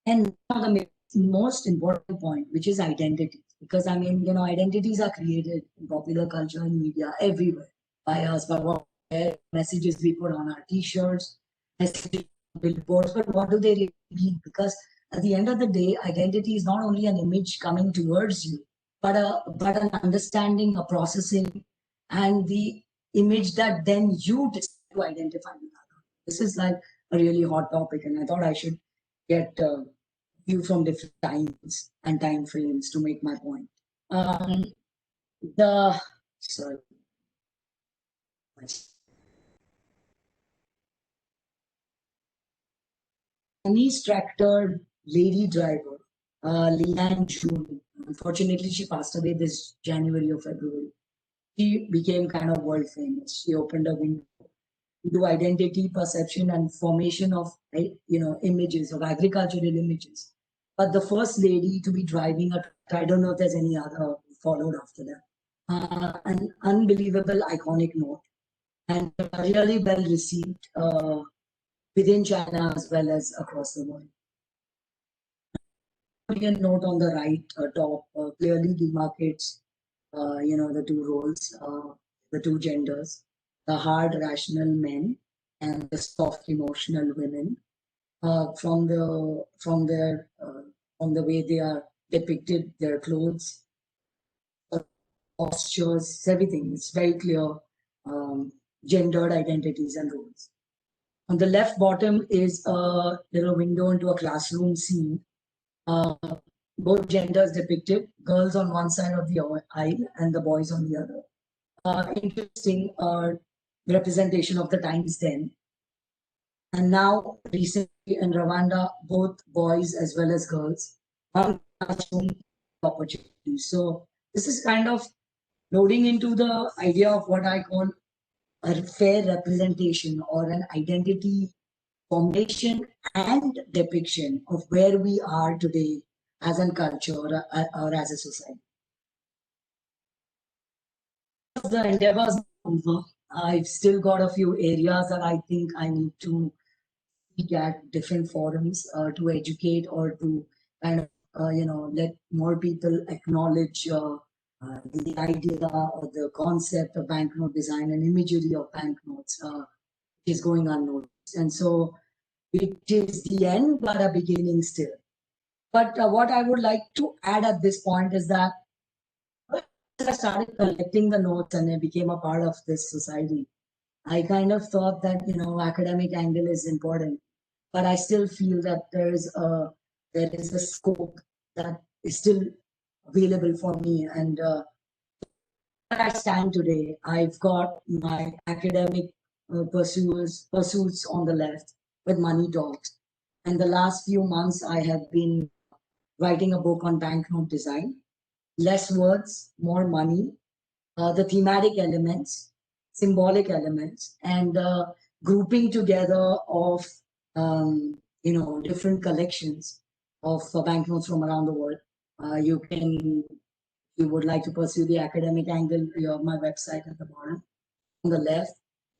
And now the most important point, which is identity, because identities are created in popular culture and media everywhere by us, by what messages we put on our t-shirts, messages on billboards, but what do they really mean? Because at the end of the day, identity is not only an image coming towards you, but an understanding, a processing, and the image that then you decide to identify with others. This is like a really hot topic, and I thought I should get view from different times and time frames to make my point. Chinese tractor lady driver, Lian Jun. Unfortunately, she passed away this January or February. She became kind of world famous. She opened a window into identity, perception, and formation of images, of agricultural images. But the first lady to be driving a truck, I don't know if there's any other followed after that. An unbelievable iconic note, and really well received within China as well as across the world. Note on the right top clearly demarcates the two roles, the two genders, the hard rational men and the soft emotional women. From the way they are depicted, their clothes, postures, everything. It's very clear gendered identities and roles. On the left bottom is a little window into a classroom scene. Both genders depicted, girls on one side of the aisle and the boys on the other. Interesting representation of the times then. And now, recently in Rwanda, both boys as well as girls are classroom opportunities. So this is kind of loading into the idea of what I call a fair representation or an identity formation and depiction of where we are today as a culture or as a society. The endeavors over. I've still got a few areas that I think I need to speak at different forums to educate or to kind of let more people acknowledge the idea or the concept of banknote design and imagery of banknotes is going unnoticed. And so it is the end, but a beginning still. But what I would like to add at this point is that I started collecting the notes and I became a part of this society. I kind of thought that, academic angle is important, but I still feel that there is a scope that is still available for me. And where I stand today, I've got my academic pursuits on the left with Money Talks. And the last few months, I have been writing a book on banknote design. Less words, more money, the thematic elements, symbolic elements, and grouping together of different collections of banknotes from around the world. You would like to pursue the academic angle, you have my website at the bottom on the left.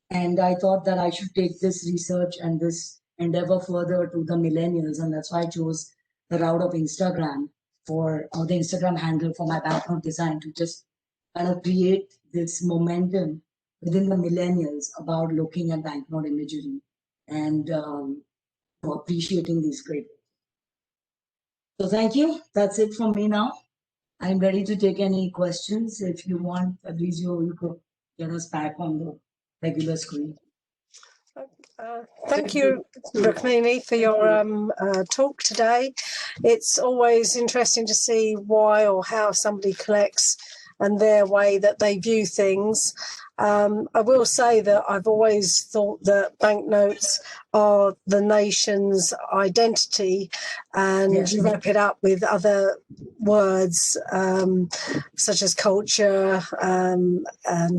And I thought that I should take this research and this endeavor further to the millennials, and that's why I chose the route of Instagram or the Instagram handle for my banknote design, to just kind of create this momentum within the millennials about looking at banknote imagery and appreciating these great. So thank you. That's it from me now. I'm ready to take any questions. If you want, Fabrizio, you could get us back on the regular screen. Thank you, Rukmini, for your talk today. It's always interesting to see why or how somebody collects and their way that they view things. I will say that I've always thought that banknotes are the nation's identity, and you wrap it up with other words such as culture,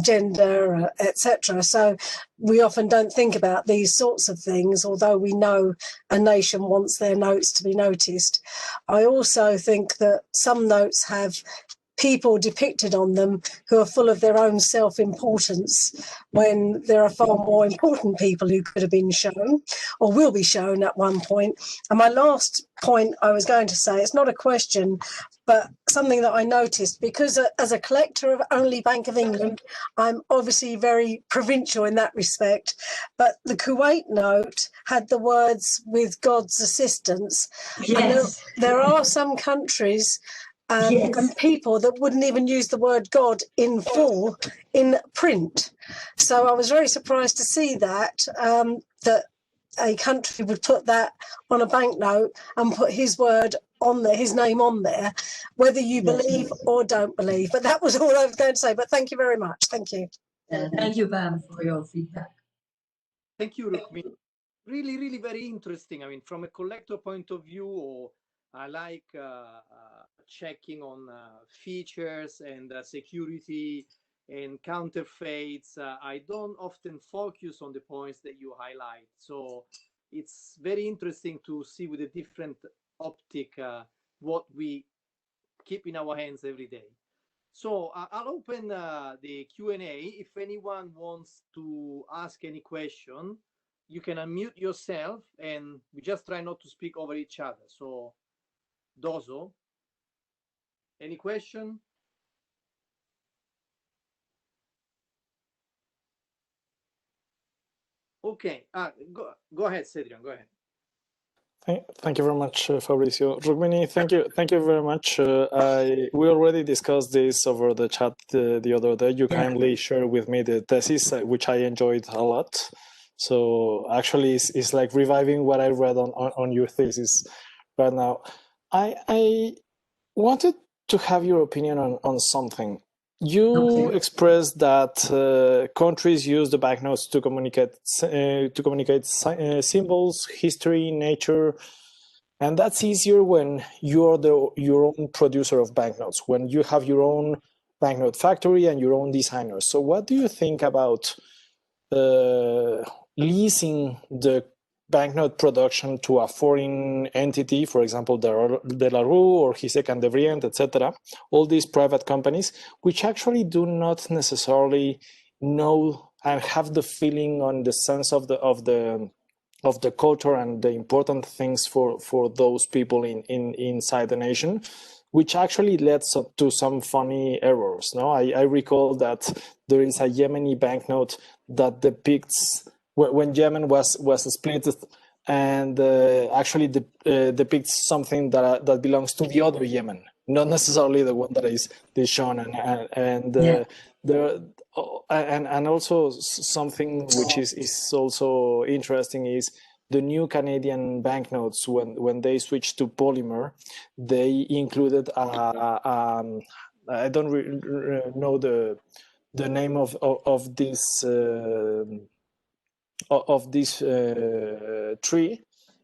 gender, etc. So we often don't think about these sorts of things, although we know a nation wants their notes to be noticed. I also think that some notes have people depicted on them who are full of their own self-importance, when there are far more important people who could have been shown or will be shown at one point. And my last point I was going to say, it's not a question, but something that I noticed, because as a collector of only Bank of England, I'm obviously very provincial in that respect, but the Kuwait note had the words "with God's assistance." Yes. And there are some countries and people that wouldn't even use the word God in full in print. So I was very surprised to see that, that a country would put that on a banknote and put his word on there, his name on there, whether you believe or don't believe. But that was all I was going to say. But thank you very much. Thank you. Thank you, Pam, for your feedback. Thank you, Rukmini. Really, really very interesting. I mean, from a collector point of view, or I like checking on features and security and counterfeits. I don't often focus on the points that you highlight. So it's very interesting to see with a different optic what we keep in our hands every day. So I'll open the Q&A. If anyone wants to ask any question, you can unmute yourself, and we just try not to speak over each other. So, Dozo, any question? Okay, go ahead, Cedric, go ahead. Thank you very much, Fabrizio. Rukmini, thank you very much. We already discussed this over the chat the other day. You kindly shared with me the thesis, which I enjoyed a lot. So actually, it's like reviving what I read on your thesis right now. I wanted to have your opinion on something. You expressed that countries use the banknotes to communicate symbols, history, nature, and that's easier when you're your own producer of banknotes, when you have your own banknote factory and your own designers. So, what do you think about leasing the banknote production to a foreign entity, for example, De La Rue or Hisec and Devrient, etc., all these private companies, which actually do not necessarily know and have the feeling on the sense of the culture and the important things for those people inside the nation, which actually led to some funny errors. No, I recall that there is a Yemeni banknote that depicts when Yemen was split, and actually depicts something that belongs to the other Yemen, not necessarily the one that is shown, and also something which is also interesting is the new Canadian banknotes. When they switched to polymer, they included I don't know the name of this tree,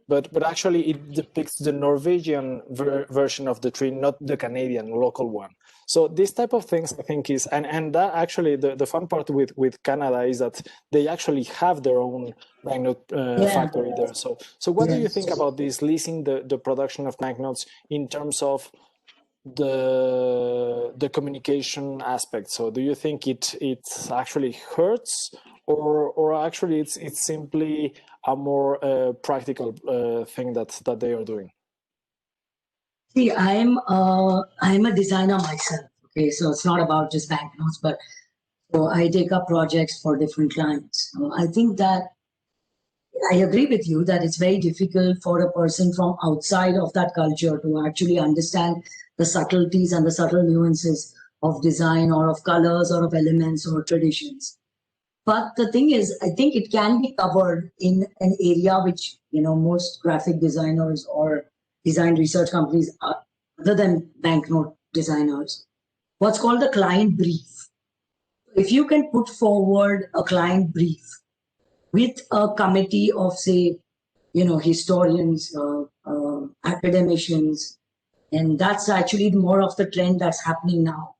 but actually it depicts the Norwegian version of the tree, not the Canadian local one. So this type of things, I think, is and that actually the fun part with Canada is that they actually have their own banknote factory there. So what do you think about this leasing the production of banknotes in terms of the communication aspect? So do you think it actually hurts, or actually it's simply a more practical thing that they are doing? See, I'm a designer myself. Okay, so it's not about just banknotes, but so I take up projects for different clients. I think that I agree with you that it's very difficult for a person from outside of that culture to actually understand the subtleties and the subtle nuances of design or of colors or of elements or traditions. But the thing is, I think it can be covered in an area which, most graphic designers or design research companies, other than banknote designers, what's called the client brief. If you can put forward a client brief with a committee of, say, historians, academicians, and that's actually more of the trend that's happening now.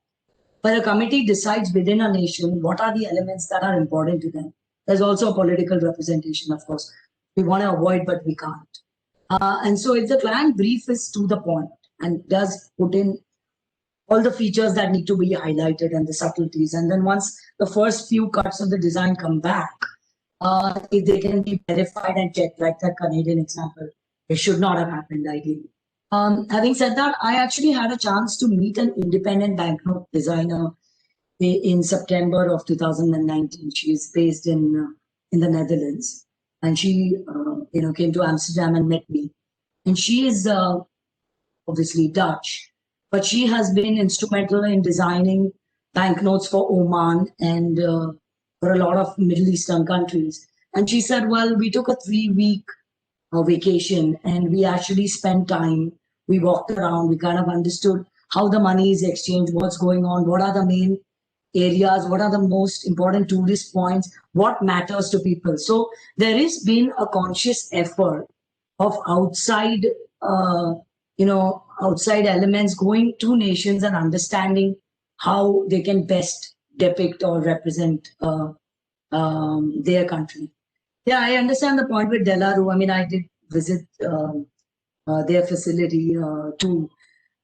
But a committee decides within a nation what are the elements that are important to them. There's also a political representation, of course. We want to avoid, but we can't. And so if the client brief is to the point and does put in all the features that need to be highlighted and the subtleties, and then once the first few cuts of the design come back, if they can be verified and checked, like that Canadian example, it should not have happened ideally. Having said that, I actually had a chance to meet an independent banknote designer in September of 2019. She is based in the Netherlands, and she came to Amsterdam and met me. And she is obviously Dutch, but she has been instrumental in designing banknotes for Oman and for a lot of Middle Eastern countries. And she said, well, we took a 3-week vacation and we actually spent time. We walked around, we kind of understood how the money is exchanged, what's going on, what are the main areas, what are the most important tourist points, what matters to people. So there has been a conscious effort of outside elements going to nations and understanding how they can best depict or represent their country. Yeah, I understand the point with De La Rue. I mean, I did visit their facility too.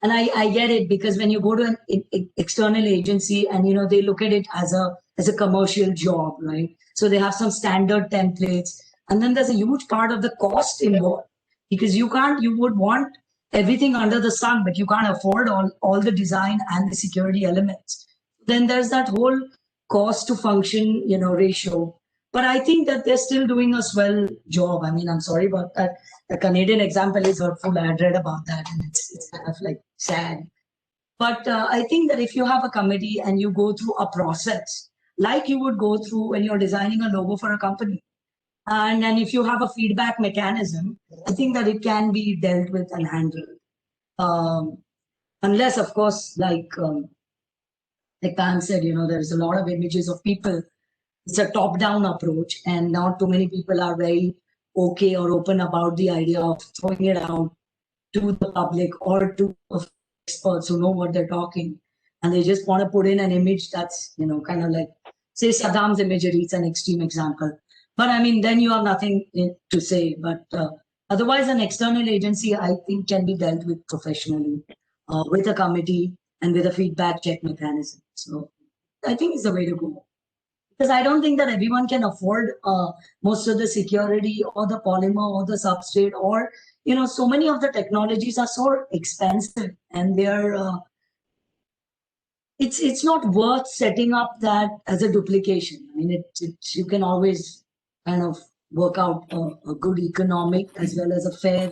And I get it, because when you go to an external agency and, they look at it as a commercial job, right? So they have some standard templates. And then there's a huge part of the cost involved, because you would want everything under the sun, but you can't afford all the design and the security elements. Then there's that whole cost to function, ratio. But I think that they're still doing a swell job. I mean, I'm sorry about that. The Canadian example is hurtful. I had read about that, and it's kind of like sad. But I think that if you have a committee and you go through a process, like you would go through when you're designing a logo for a company, and if you have a feedback mechanism, I think that it can be dealt with and handled. Unless, of course, like Pam said, there's a lot of images of people. It's a top-down approach, and not too many people are very okay or open about the idea of throwing it out to the public or to experts who know what they're talking, and they just want to put in an image that's kind of like, say, Saddam's imagery. It's an extreme example, but I mean, then you have nothing to say. But otherwise, an external agency, I think, can be dealt with professionally with a committee and with a feedback check mechanism. So I think it's the way to go. Because I don't think that everyone can afford most of the security or the polymer or the substrate, or so many of the technologies are so expensive, and they're it's not worth setting up that as a duplication. I mean, you can always kind of work out a good economic as well as a fair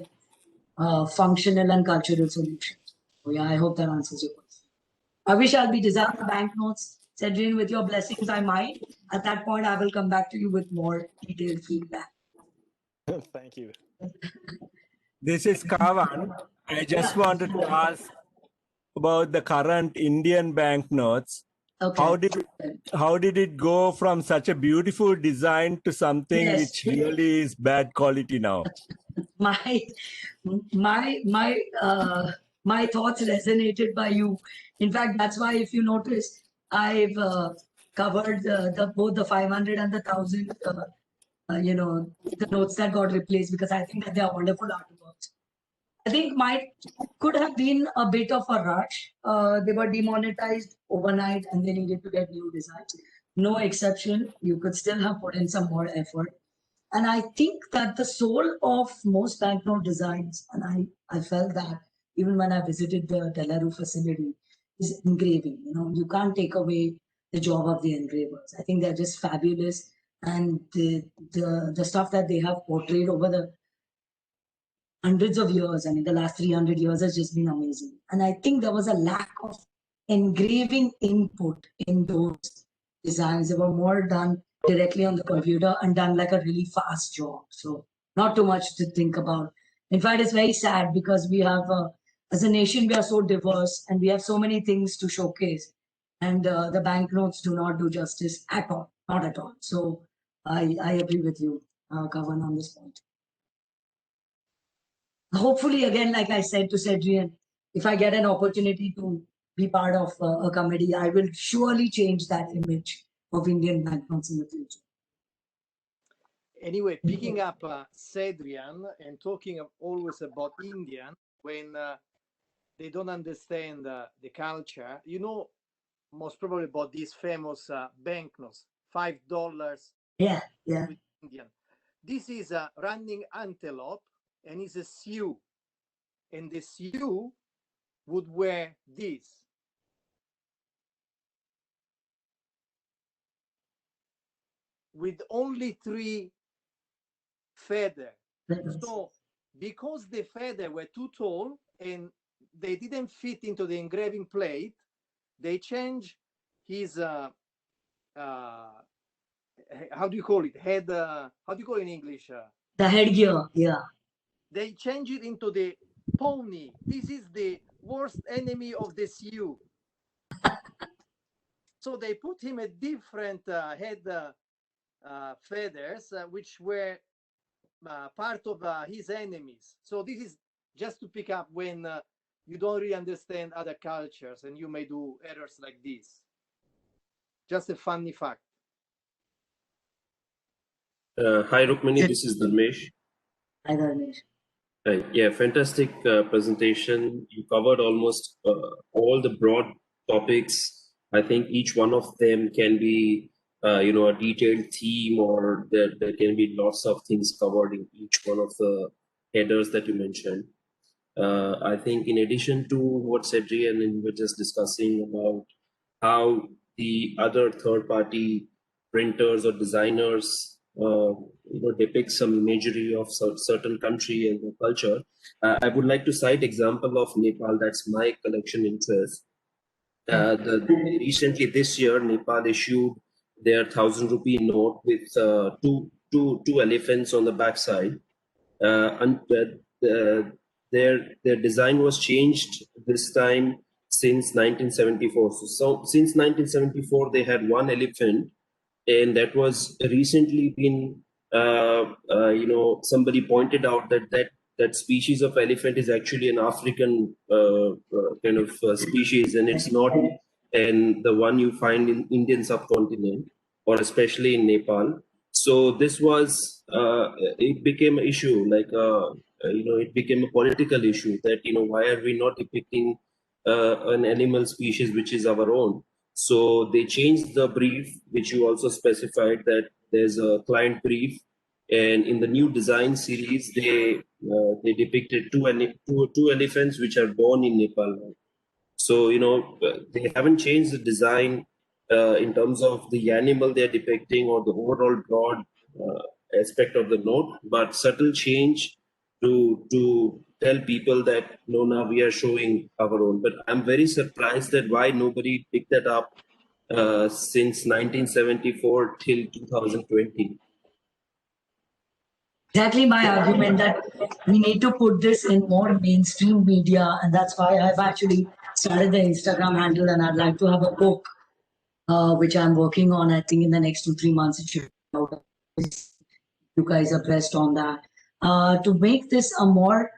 functional and cultural solution. So yeah, I hope that answers your question. I wish I'll be designing banknotes. Cedric, with your blessings, I might. At that point, I will come back to you with more detailed feedback. Thank you. This is Kavan. I just wanted to ask about the current Indian banknotes. Okay. How did it go from such a beautiful design to something which really is bad quality now? My thoughts resonated by you. In fact, that's why, if you notice, I've covered both the 500 and the 1,000, the notes that got replaced, because I think that they are wonderful artworks. I think could have been a bit of a rush. They were demonetized overnight and they needed to get new designs. No exception. You could still have put in some more effort. And I think that the soul of most banknote designs, and I felt that even when I visited the De La Rue facility, is engraving. You can't take away the job of the engravers. I think they're just fabulous, and the stuff that they have portrayed over the hundreds of years, I mean, the last 300 years has just been amazing. And I think there was a lack of engraving input in those designs. They were more done directly on the computer and done like a really fast job. So not too much to think about. In fact, it's very sad, because we have as a nation, we are so diverse and we have so many things to showcase. And the banknotes do not do justice at all, not at all. So I agree with you, Kavan, on this point. Hopefully, again, like I said to Cedrian, if I get an opportunity to be part of a committee, I will surely change that image of Indian banknotes in the future. Anyway, picking up Cedrian and talking always about Indian, when they don't understand the culture, you know, most probably about these famous banknotes, $5 Yeah. with Indian. This is a running antelope and it's a Sioux. And the Sioux would wear this. With only 3 feathers. So because the feathers were too tall and they didn't fit into the engraving plate, they changed his how do you call it? Head, how do you call it in English? The headgear, yeah. They changed it into the pony. This is the worst enemy of the Sioux. So they put him a different head feathers, which were part of his enemies. So this is just to pick up when you don't really understand other cultures and you may do errors like this. Just a funny fact. Hi, Rukmini. This is Dharmesh. Hi, Dharmesh. Yeah, fantastic presentation. You covered almost all the broad topics. I think each one of them can be, a detailed theme, or there can be lots of things covered in each one of the headers that you mentioned. I think in addition to what Cedric and we were just discussing about how the other third-party printers or designers depict some imagery of certain country and the culture. I would like to cite example of Nepal. That's my collection interest. Recently this year, Nepal issued their 1,000 rupee note with two elephants on the backside, and their design was changed this time since 1974. So since 1974, they had one elephant, and that was recently been, somebody pointed out that species of elephant is actually an African kind of species, and it's not and the one you find in Indian subcontinent, or especially in Nepal. So this was, it became an issue, like, it became a political issue that, why are we not depicting an animal species which is our own? So they changed the brief, which you also specified that there's a client brief, and in the new design series, they depicted two elephants which are born in Nepal. So they haven't changed the design in terms of the animal they're depicting or the overall broad aspect of the note, but subtle change to tell people that no, now we are showing our own. But I'm very surprised that why nobody picked that up since 1974 till 2020. Exactly my argument that we need to put this in more mainstream media, and that's why I've actually started the Instagram handle, and I'd like to have a book which I'm working on. I think in the next 2-3 months it should be out. You guys are pressed on that to make this a more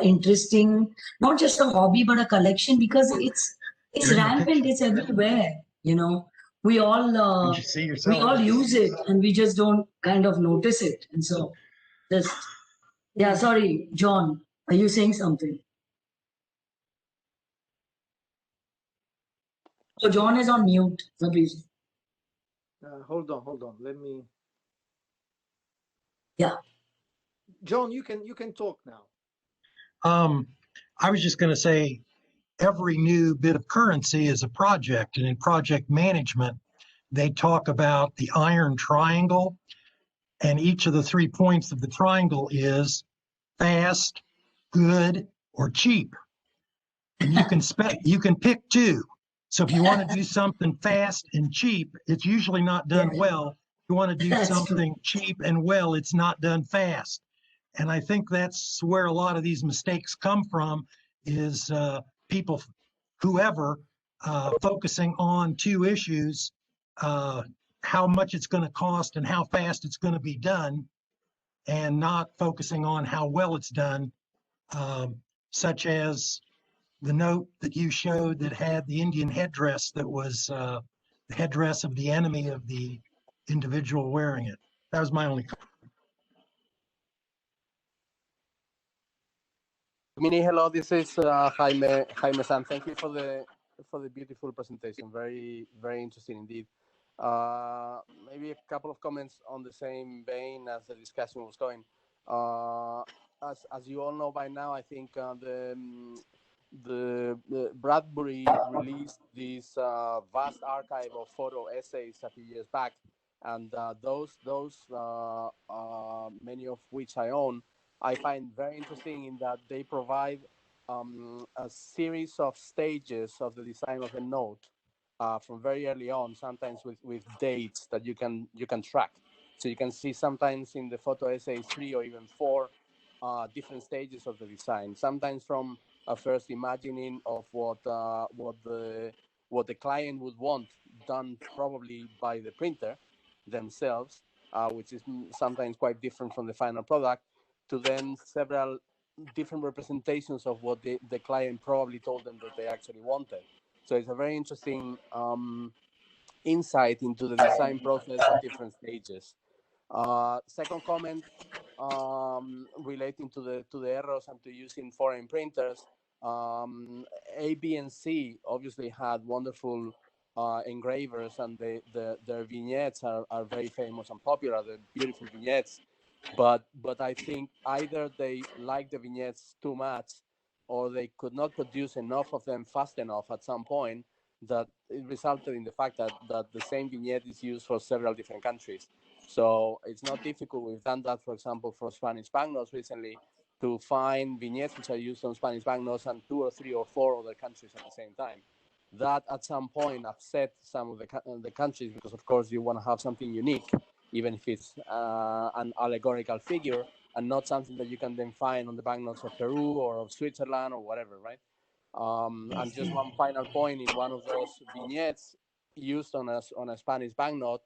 interesting, not just a hobby but a collection, because it's rampant, it's everywhere. We all use it and we just don't kind of notice it, and so just sorry, John, are you saying something? So John is on mute for some reason. Hold on. Let me. Yeah. John, you can talk now. I was just going to say, every new bit of currency is a project, and in project management, they talk about the iron triangle, and each of the 3 points of the triangle is fast, good, or cheap. And you can pick 2. So if you want to do something fast and cheap, it's usually not done well. If you want to do something cheap and well, it's not done fast. And I think that's where a lot of these mistakes come from, is people, whoever, focusing on two issues, how much it's going to cost and how fast it's going to be done, and not focusing on how well it's done, such as the note that you showed that had the Indian headdress that was the headdress of the enemy of the individual wearing it. That was my only comment. Mini, hello. This is Jaime-san. Thank you for the beautiful presentation. Very interesting indeed. Maybe a couple of comments on the same vein as the discussion was going. As you all know by now, I think the Bradbury released this vast archive of photo essays a few years back, and those many of which I own, I find very interesting in that they provide a series of stages of the design of the note from very early on, sometimes with dates that you can track. So you can see sometimes in the photo essays 3 or even 4 different stages of the design. Sometimes from a first imagining of what the client would want done, probably by the printer themselves, which is sometimes quite different from the final product, to then several different representations of what the client probably told them that they actually wanted. So it's a very interesting insight into the design process at different stages. Second comment, relating to the errors and to using foreign printers. A, B, and C obviously had wonderful engravers, and their vignettes are very famous and popular. They're beautiful vignettes. But I think either they liked the vignettes too much, or they could not produce enough of them fast enough at some point, that it resulted in the fact that the same vignette is used for several different countries. So it's not difficult. We've done that, for example, for Spanish banknotes recently, to find vignettes which are used on Spanish banknotes and 2 or 3 or 4 other countries at the same time. That at some point upset some of the countries, because of course you want to have something unique, even if it's an allegorical figure and not something that you can then find on the banknotes of Peru or of Switzerland or whatever, right? And just one final point, in one of those vignettes used on a Spanish banknote,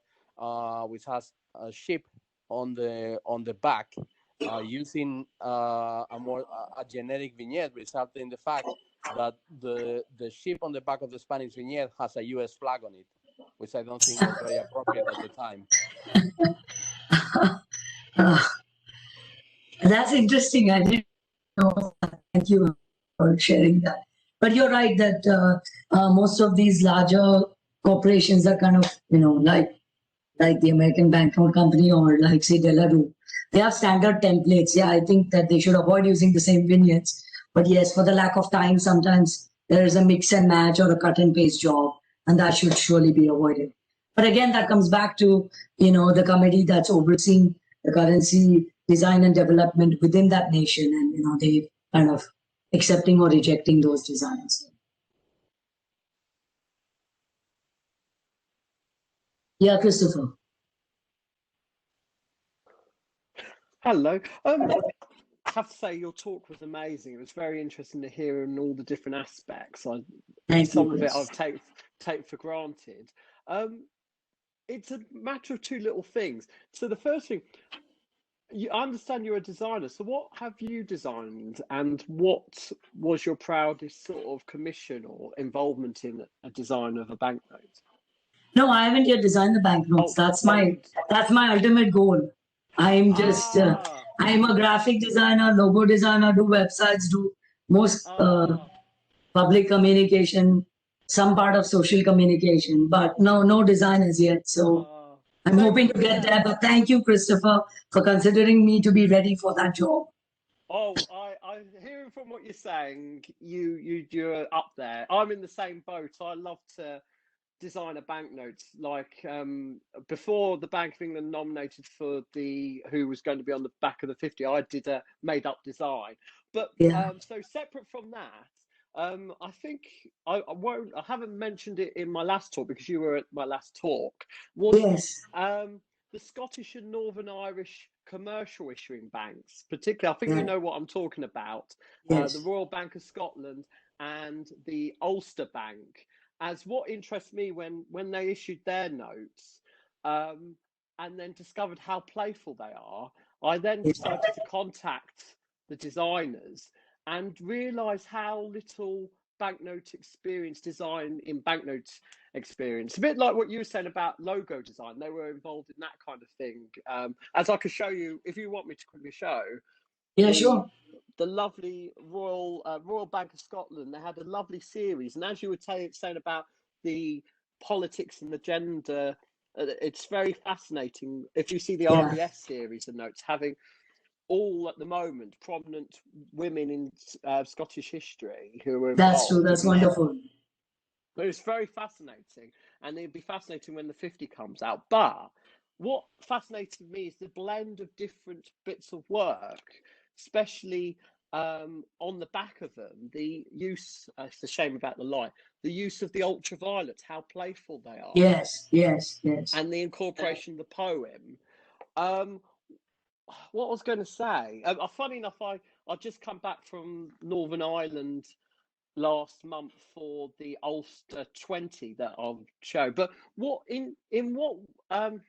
which has a ship on the back, using a generic vignette, resulted in the fact that the ship on the back of the Spanish vignette has a US flag on it, which I don't think was very appropriate at the time. That's interesting. I didn't know. Thank you for sharing that. But you're right that most of these larger corporations are kind of, like the American Banknote Company, or like, say, De La Rue. They have standard templates. Yeah, I think that they should avoid using the same vignettes. But yes, for the lack of time, sometimes there is a mix and match or a cut and paste job, and that should surely be avoided. But again, that comes back to, the committee that's overseeing the currency design and development within that nation, and, they kind of accepting or rejecting those designs. Yeah, Christopher. Hello. I have to say your talk was amazing. It was very interesting to hear in all the different aspects. Some of it I've take for granted. It's a matter of two little things. So the first thing, I understand you're a designer. So what have you designed, and what was your proudest sort of commission or involvement in a design of a banknote? No, I haven't yet designed the banknotes. That's my ultimate goal. I'm just I'm a graphic designer, logo designer, do websites, do most public communication, some part of social communication, but no design as yet. So I'm hoping to get there. But thank you, Christopher, for considering me to be ready for that job. Oh, I'm hearing from what you're saying, you're up there. I'm in the same boat. I love to design a banknote. Like before the Bank of England nominated for who was going to be on the back of the 50, I did a made-up design. But so separate from that, I think I haven't mentioned it in my last talk because you were at my last talk. Was the Scottish and Northern Irish commercial issuing banks, particularly. I think you know what I'm talking about. Yes. The Royal Bank of Scotland and the Ulster Bank. As what interests me when they issued their notes, and then discovered how playful they are, I then decided to contact the designers and realise how little banknote experience design in banknotes experience. A bit like what you were saying about logo design. They were involved in that kind of thing. As I could show you, if you want me to quickly show. Yeah, sure. The lovely Royal Bank of Scotland, they had a lovely series. And as you were saying about the politics and the gender, it's very fascinating. If you see the RBS series of notes, having all at the moment prominent women in Scottish history who are involved. That's true. That's wonderful. But it's very fascinating, and it'd be fascinating when the 50 comes out. But what fascinated me is the blend of different bits of work, especially on the back of them. The use, it's a shame about the light, the use of the ultraviolet, how playful they are. Yes, yes, yes. And the incorporation of the poem. What I was going to say, funny enough, I just come back from Northern Ireland last month for the Ulster 20 that I'll show. But what I'm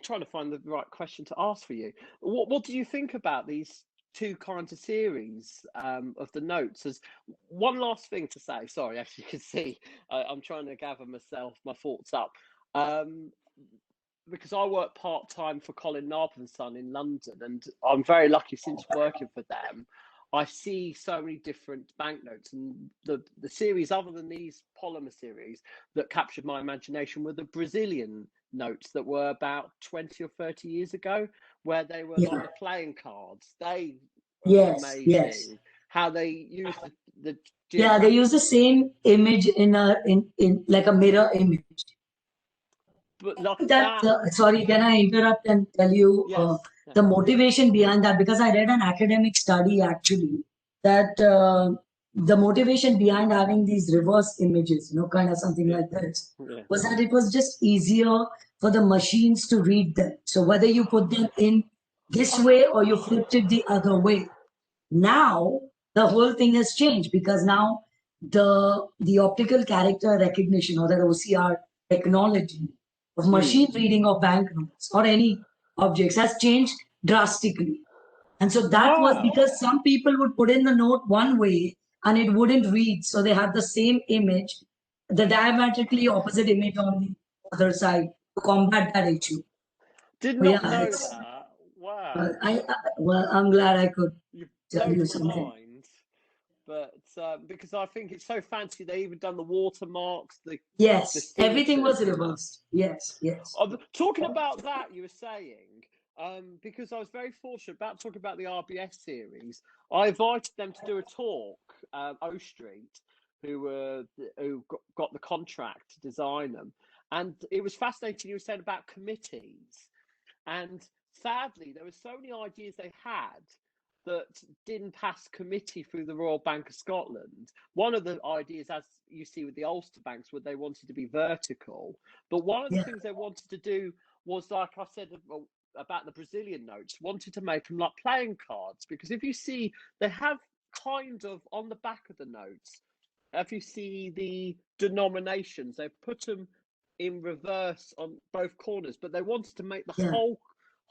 trying to find the right question to ask for you. What do you think about these two kinds of series of the notes? As one last thing to say, sorry, as you can see, I'm trying to gather my thoughts up. Because I work part-time for Colin Narbonne & Son in London, and I'm very lucky since working for them. I see so many different banknotes, and the series, other than these polymer series, that captured my imagination were the Brazilian notes that were about 20 or 30 years ago, where they were like the playing cards. They were amazing. How they used the they use the same image in like a mirror image. But like sorry, can I interrupt and tell you the motivation behind that? Because I read an academic study actually that the motivation behind having these reverse images, kind of something like this, was that it was just easier for the machines to read them. So whether you put them in this way or you flipped it the other way, now the whole thing has changed, because now the optical character recognition, or that OCR technology of machine reading of banknotes or any objects, has changed drastically. And so that was because some people would put in the note one way and it wouldn't read. So they had the same image, the diametrically opposite image on the other side, to combat that issue. Did not know that. Wow. I'm glad I could tell you my something. mind. But because I think it's so fancy, they even done the watermarks. Everything was reversed. Yes. Talking about that, you were saying, because I was very fortunate about talking about the RBS series. I invited them to do a talk, O Street, who got the contract to design them, and it was fascinating. You were saying about committees, and sadly, there were so many ideas they had that didn't pass committee through the Royal Bank of Scotland. One of the ideas, as you see with the Ulster banks, were they wanted to be vertical. But one of the things they wanted to do was, like I said about the Brazilian notes, wanted to make them like playing cards. Because if you see, they have kind of on the back of the notes, if you see the denominations, they put them in reverse on both corners, but they wanted to make the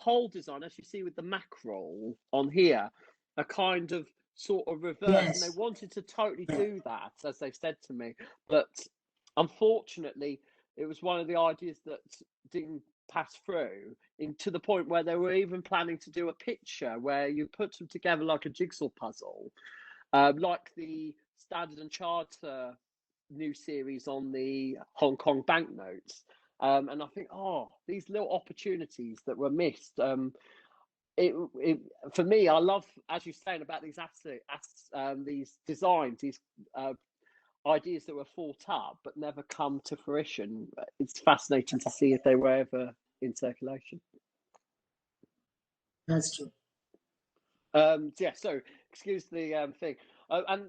whole design, as you see with the mackerel on here, a kind of sort of reverse, and they wanted to totally do that, as they said to me, but unfortunately it was one of the ideas that didn't pass through, to the point where they were even planning to do a picture where you put them together like a jigsaw puzzle, like the Standard and Charter new series on the Hong Kong banknotes. And I think, these little opportunities that were missed. For me, I love, as you're saying, about these these designs, these ideas that were thought up but never come to fruition. It's fascinating to see if they were ever in circulation. That's true. So excuse the thing. And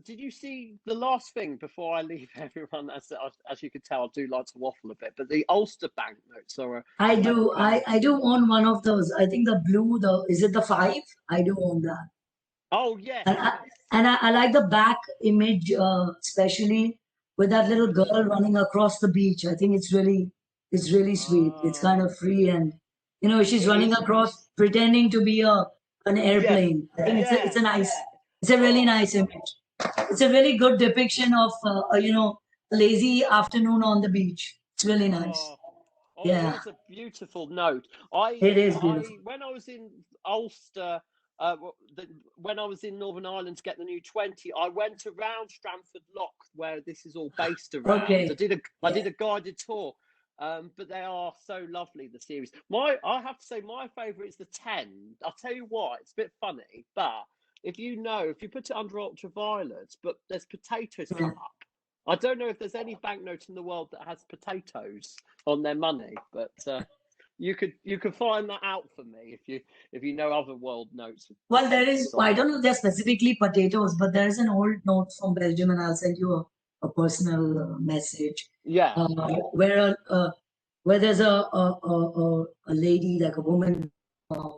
did you see the last thing before I leave everyone? As you could tell, I do like to waffle a bit, but the Ulster banknotes are. I do. I do own one of those. I think the blue. Is it the 5? I do own that. Oh yes. And I like the back image, especially with that little girl running across the beach. I think it's really sweet. It's kind of free, and she's running across pretending to be an airplane. I think it's a really nice image. It's a really good depiction of a lazy afternoon on the beach. It's really nice. Yeah, It's a beautiful note. it is beautiful. When I was in Ulster, when I was in Northern Ireland to get the new 20, I went around Stramford Lough, where this is all based around. Okay. I did a guided tour, but they are so lovely, the series. I have to say, my favourite is the 10. I'll tell you why. It's a bit funny, but if you put it under ultraviolet, but there's potatoes cut up. I don't know if there's any banknote in the world that has potatoes on their money, but you could find that out for me if you know other world notes. Well, there is. I don't know if they're specifically potatoes, but there is an old note from Belgium, and I'll send you a personal message. Yeah. Where there's a lady, like a woman, a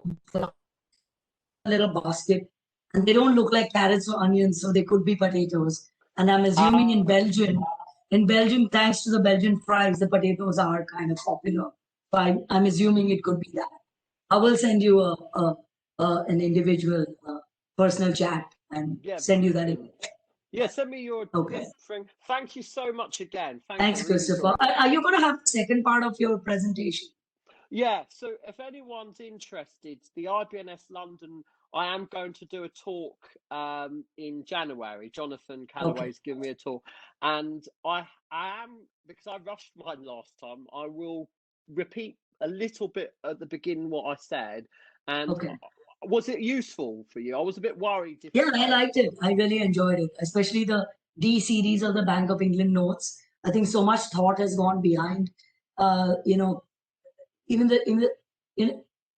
little basket, and they don't look like carrots or onions, so they could be potatoes. And I'm assuming in Belgium, thanks to the Belgian fries, the potatoes are kind of popular. So I'm assuming it could be that. I will send you an individual personal chat and send you that image. Yeah, send me your. Okay. Thank you so much again. Thanks, Christopher. Are you going to have the second part of your presentation? Yeah. So if anyone's interested, the IBNS London, I am going to do a talk in January. Jonathan Calloway's giving me a talk, and I am, because I rushed mine last time, I will repeat a little bit at the beginning what I said. And was it useful for you? I was a bit worried. Yeah, I liked it. I really enjoyed it, especially the D series of the Bank of England notes. I think so much thought has gone behind. Even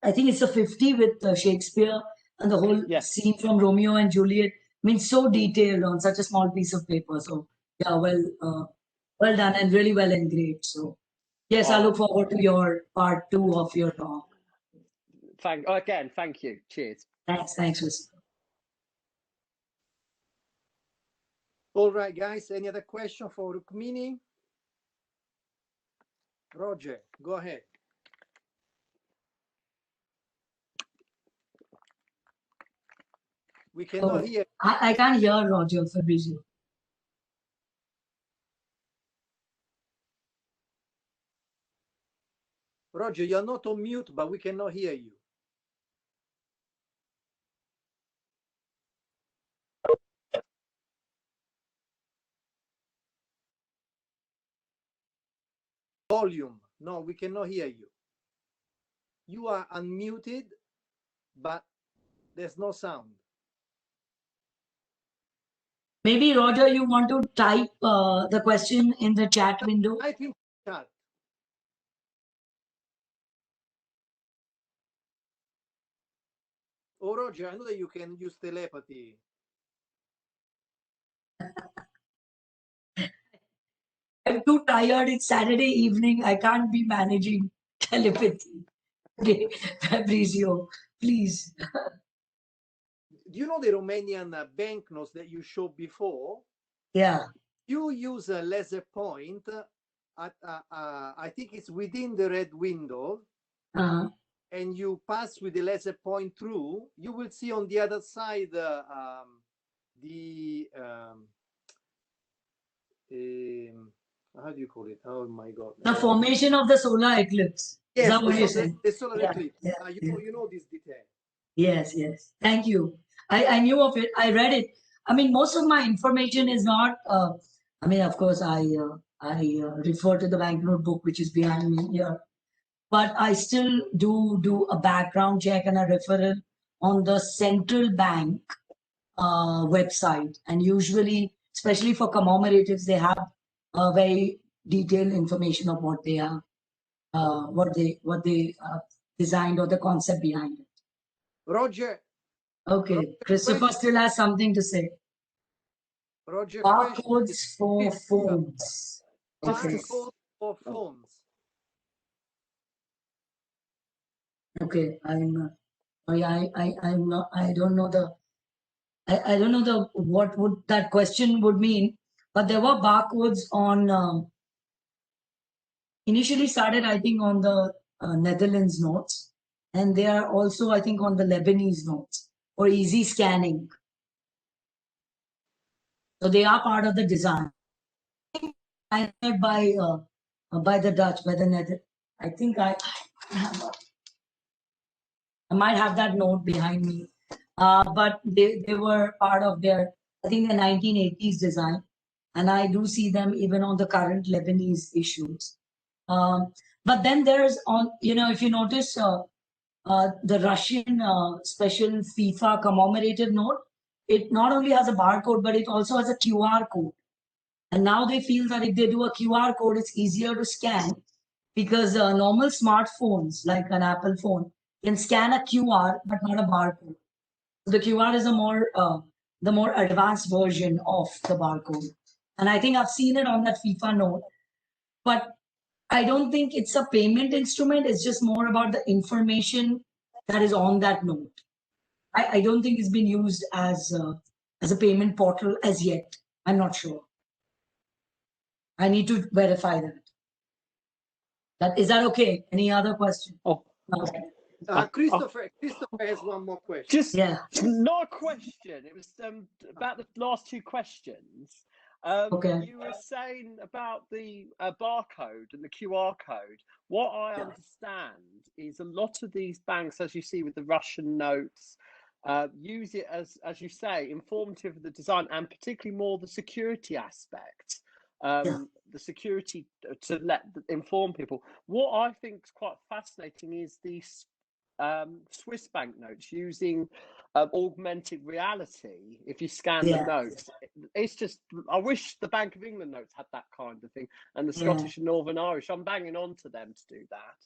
I think it's a 50 with Shakespeare and the whole scene from Romeo and Juliet. I mean, so detailed on such a small piece of paper. So yeah, well done and really well engraved. So yes, I look forward to your part 2 of your talk. Thank you. Cheers. Thanks, Christopher. All right, guys. Any other question for Rukmini? Roger, go ahead. We cannot hear. I can't hear Roger Fabrizio. Roger, you're not on mute, but we cannot hear you. Volume. No, we cannot hear you. You are unmuted, but there's no sound. Maybe, Roger, you want to type the question in the chat window? Type in chat. Oh, Roger, I know that you can use telepathy. I'm too tired. It's Saturday evening. I can't be managing telepathy. Okay, Fabrizio, please. Do you know the Romanian banknotes that you showed before? Yeah. You use a laser point at, I think it's within the red window, and you pass with the laser point through, you will see on the other side how do you call it? Oh my God. The formation of the solar eclipse. Yes, Is that what you're saying? the solar eclipse. Yeah, you know this detail. Yes. Thank you. I knew of it. I read it. I mean, most of my information is not, I mean, of course, I refer to the banknote book, which is behind me here. But I still do a background check and a referral on the central bank website. And usually, especially for commemoratives, they have very detailed information of what they are, what they designed or the concept behind it. Roger. Okay, Christopher still has something to say. Roger, Barcodes for Yes. phones. Okay. barcode for phones. Okay. I'm not. I don't know the. I don't know the what would that question would mean, but there were barcodes on. Initially started, I think, on the Netherlands notes, and they are also, I think, on the Lebanese notes for easy scanning. So they are part of the design. Pioneered by the Dutch, by the Netherlands. I think I might have that note behind me, but they were part of their, I think, the 1980s design, and I do see them even on the current Lebanese issues. But then there's on, if you notice, the Russian special FIFA commemorative note, it not only has a barcode, but it also has a QR code. And now they feel that if they do a QR code, it's easier to scan because normal smartphones, like an Apple phone, can scan a QR but not a barcode. So the QR is the more advanced version of the barcode. And I think I've seen it on that FIFA note, but I don't think it's a payment instrument. It's just more about the information that is on that note. I don't think it's been used as a payment portal as yet. I'm not sure. I need to verify that. Is that okay? Any other question? Oh, Okay. Christopher has one more question. just Yeah. not a question. It was about the last two questions. Okay. You were saying about the barcode and the QR code. What I understand is a lot of these banks, as you see with the Russian notes, use it as you say, informative of the design and particularly more the security aspect. The security to inform people. What I think is quite fascinating is these Swiss banknotes using augmented reality. If you scan the notes, it's just, I wish the Bank of England notes had that kind of thing, and the Scottish and Northern Irish. I'm banging on to them to do that.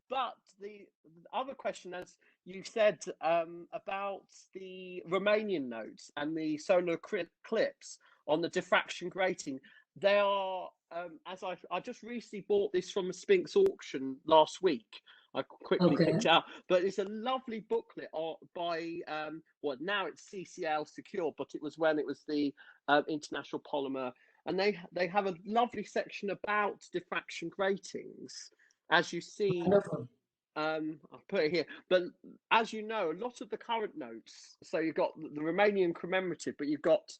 But the other question, as you said, about the Romanian notes and the solar clips on the diffraction grating, they are, as I just recently bought this from a Sphinx auction last week. I quickly picked it out, but it's a lovely booklet by well, now it's CCL Secure, but it was when it was the International Polymer, and they have a lovely section about diffraction gratings, as you see. Wonderful. I'll put it here, but as you know, a lot of the current notes, so you've got the Romanian commemorative, but you've got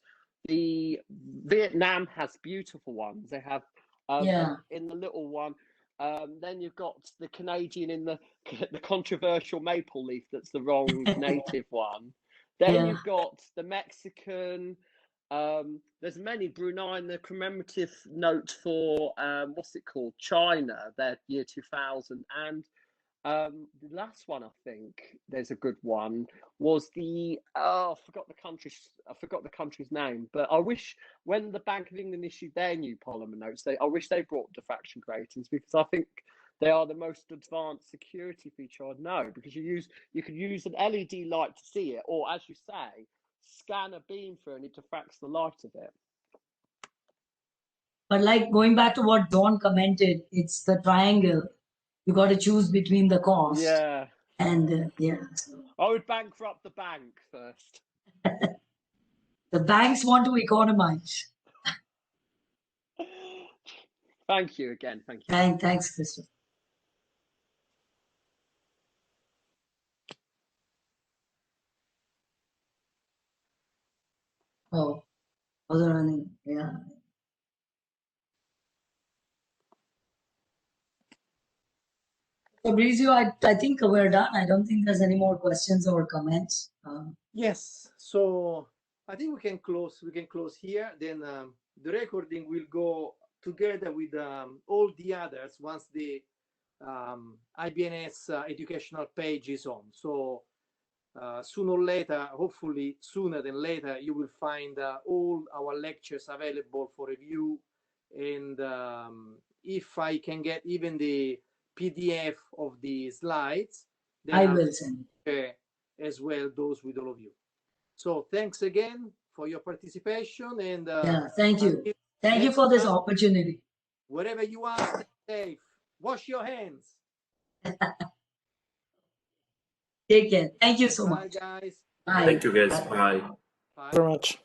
the Vietnam has beautiful ones. They have in the little one. Then you've got the Canadian in the controversial maple leaf that's the wrong native one. Then you've got the Mexican. There's many. Brunei, the commemorative note for what's it called? China, their year 2000, and the last one, I think there's a good one, was the I forgot the country's name, but I wish when the Bank of England issued their new polymer notes, I wish they brought diffraction gratings, because I think they are the most advanced security feature I know, because you could use an LED light to see it, or as you say, scan a beam through and it diffracts the light of it. But like going back to what Dawn commented, it's the triangle. You got to choose between the cost. Yeah. And I would bankrupt the bank first. The banks want to economize. Thank you again. Thank you. Thanks, Christopher. Oh, other running, yeah. Fabrizio, I think we're done. I don't think there's any more questions or comments. Yes, so I think we can close here. Then the recording will go together with all the others once the IBNS educational page is on. So sooner or later, hopefully sooner than later, you will find all our lectures available for review. And if I can get even the PDF of the slides, then I will send as well those with all of you. So thanks again for your participation, and Yeah, thank you. until Thank you next for this time, opportunity. wherever you are, stay safe. Wash your hands. Take care. Thank you so Bye, much. guys. Bye. Thank you, guys. Bye. Bye. Bye. Very much.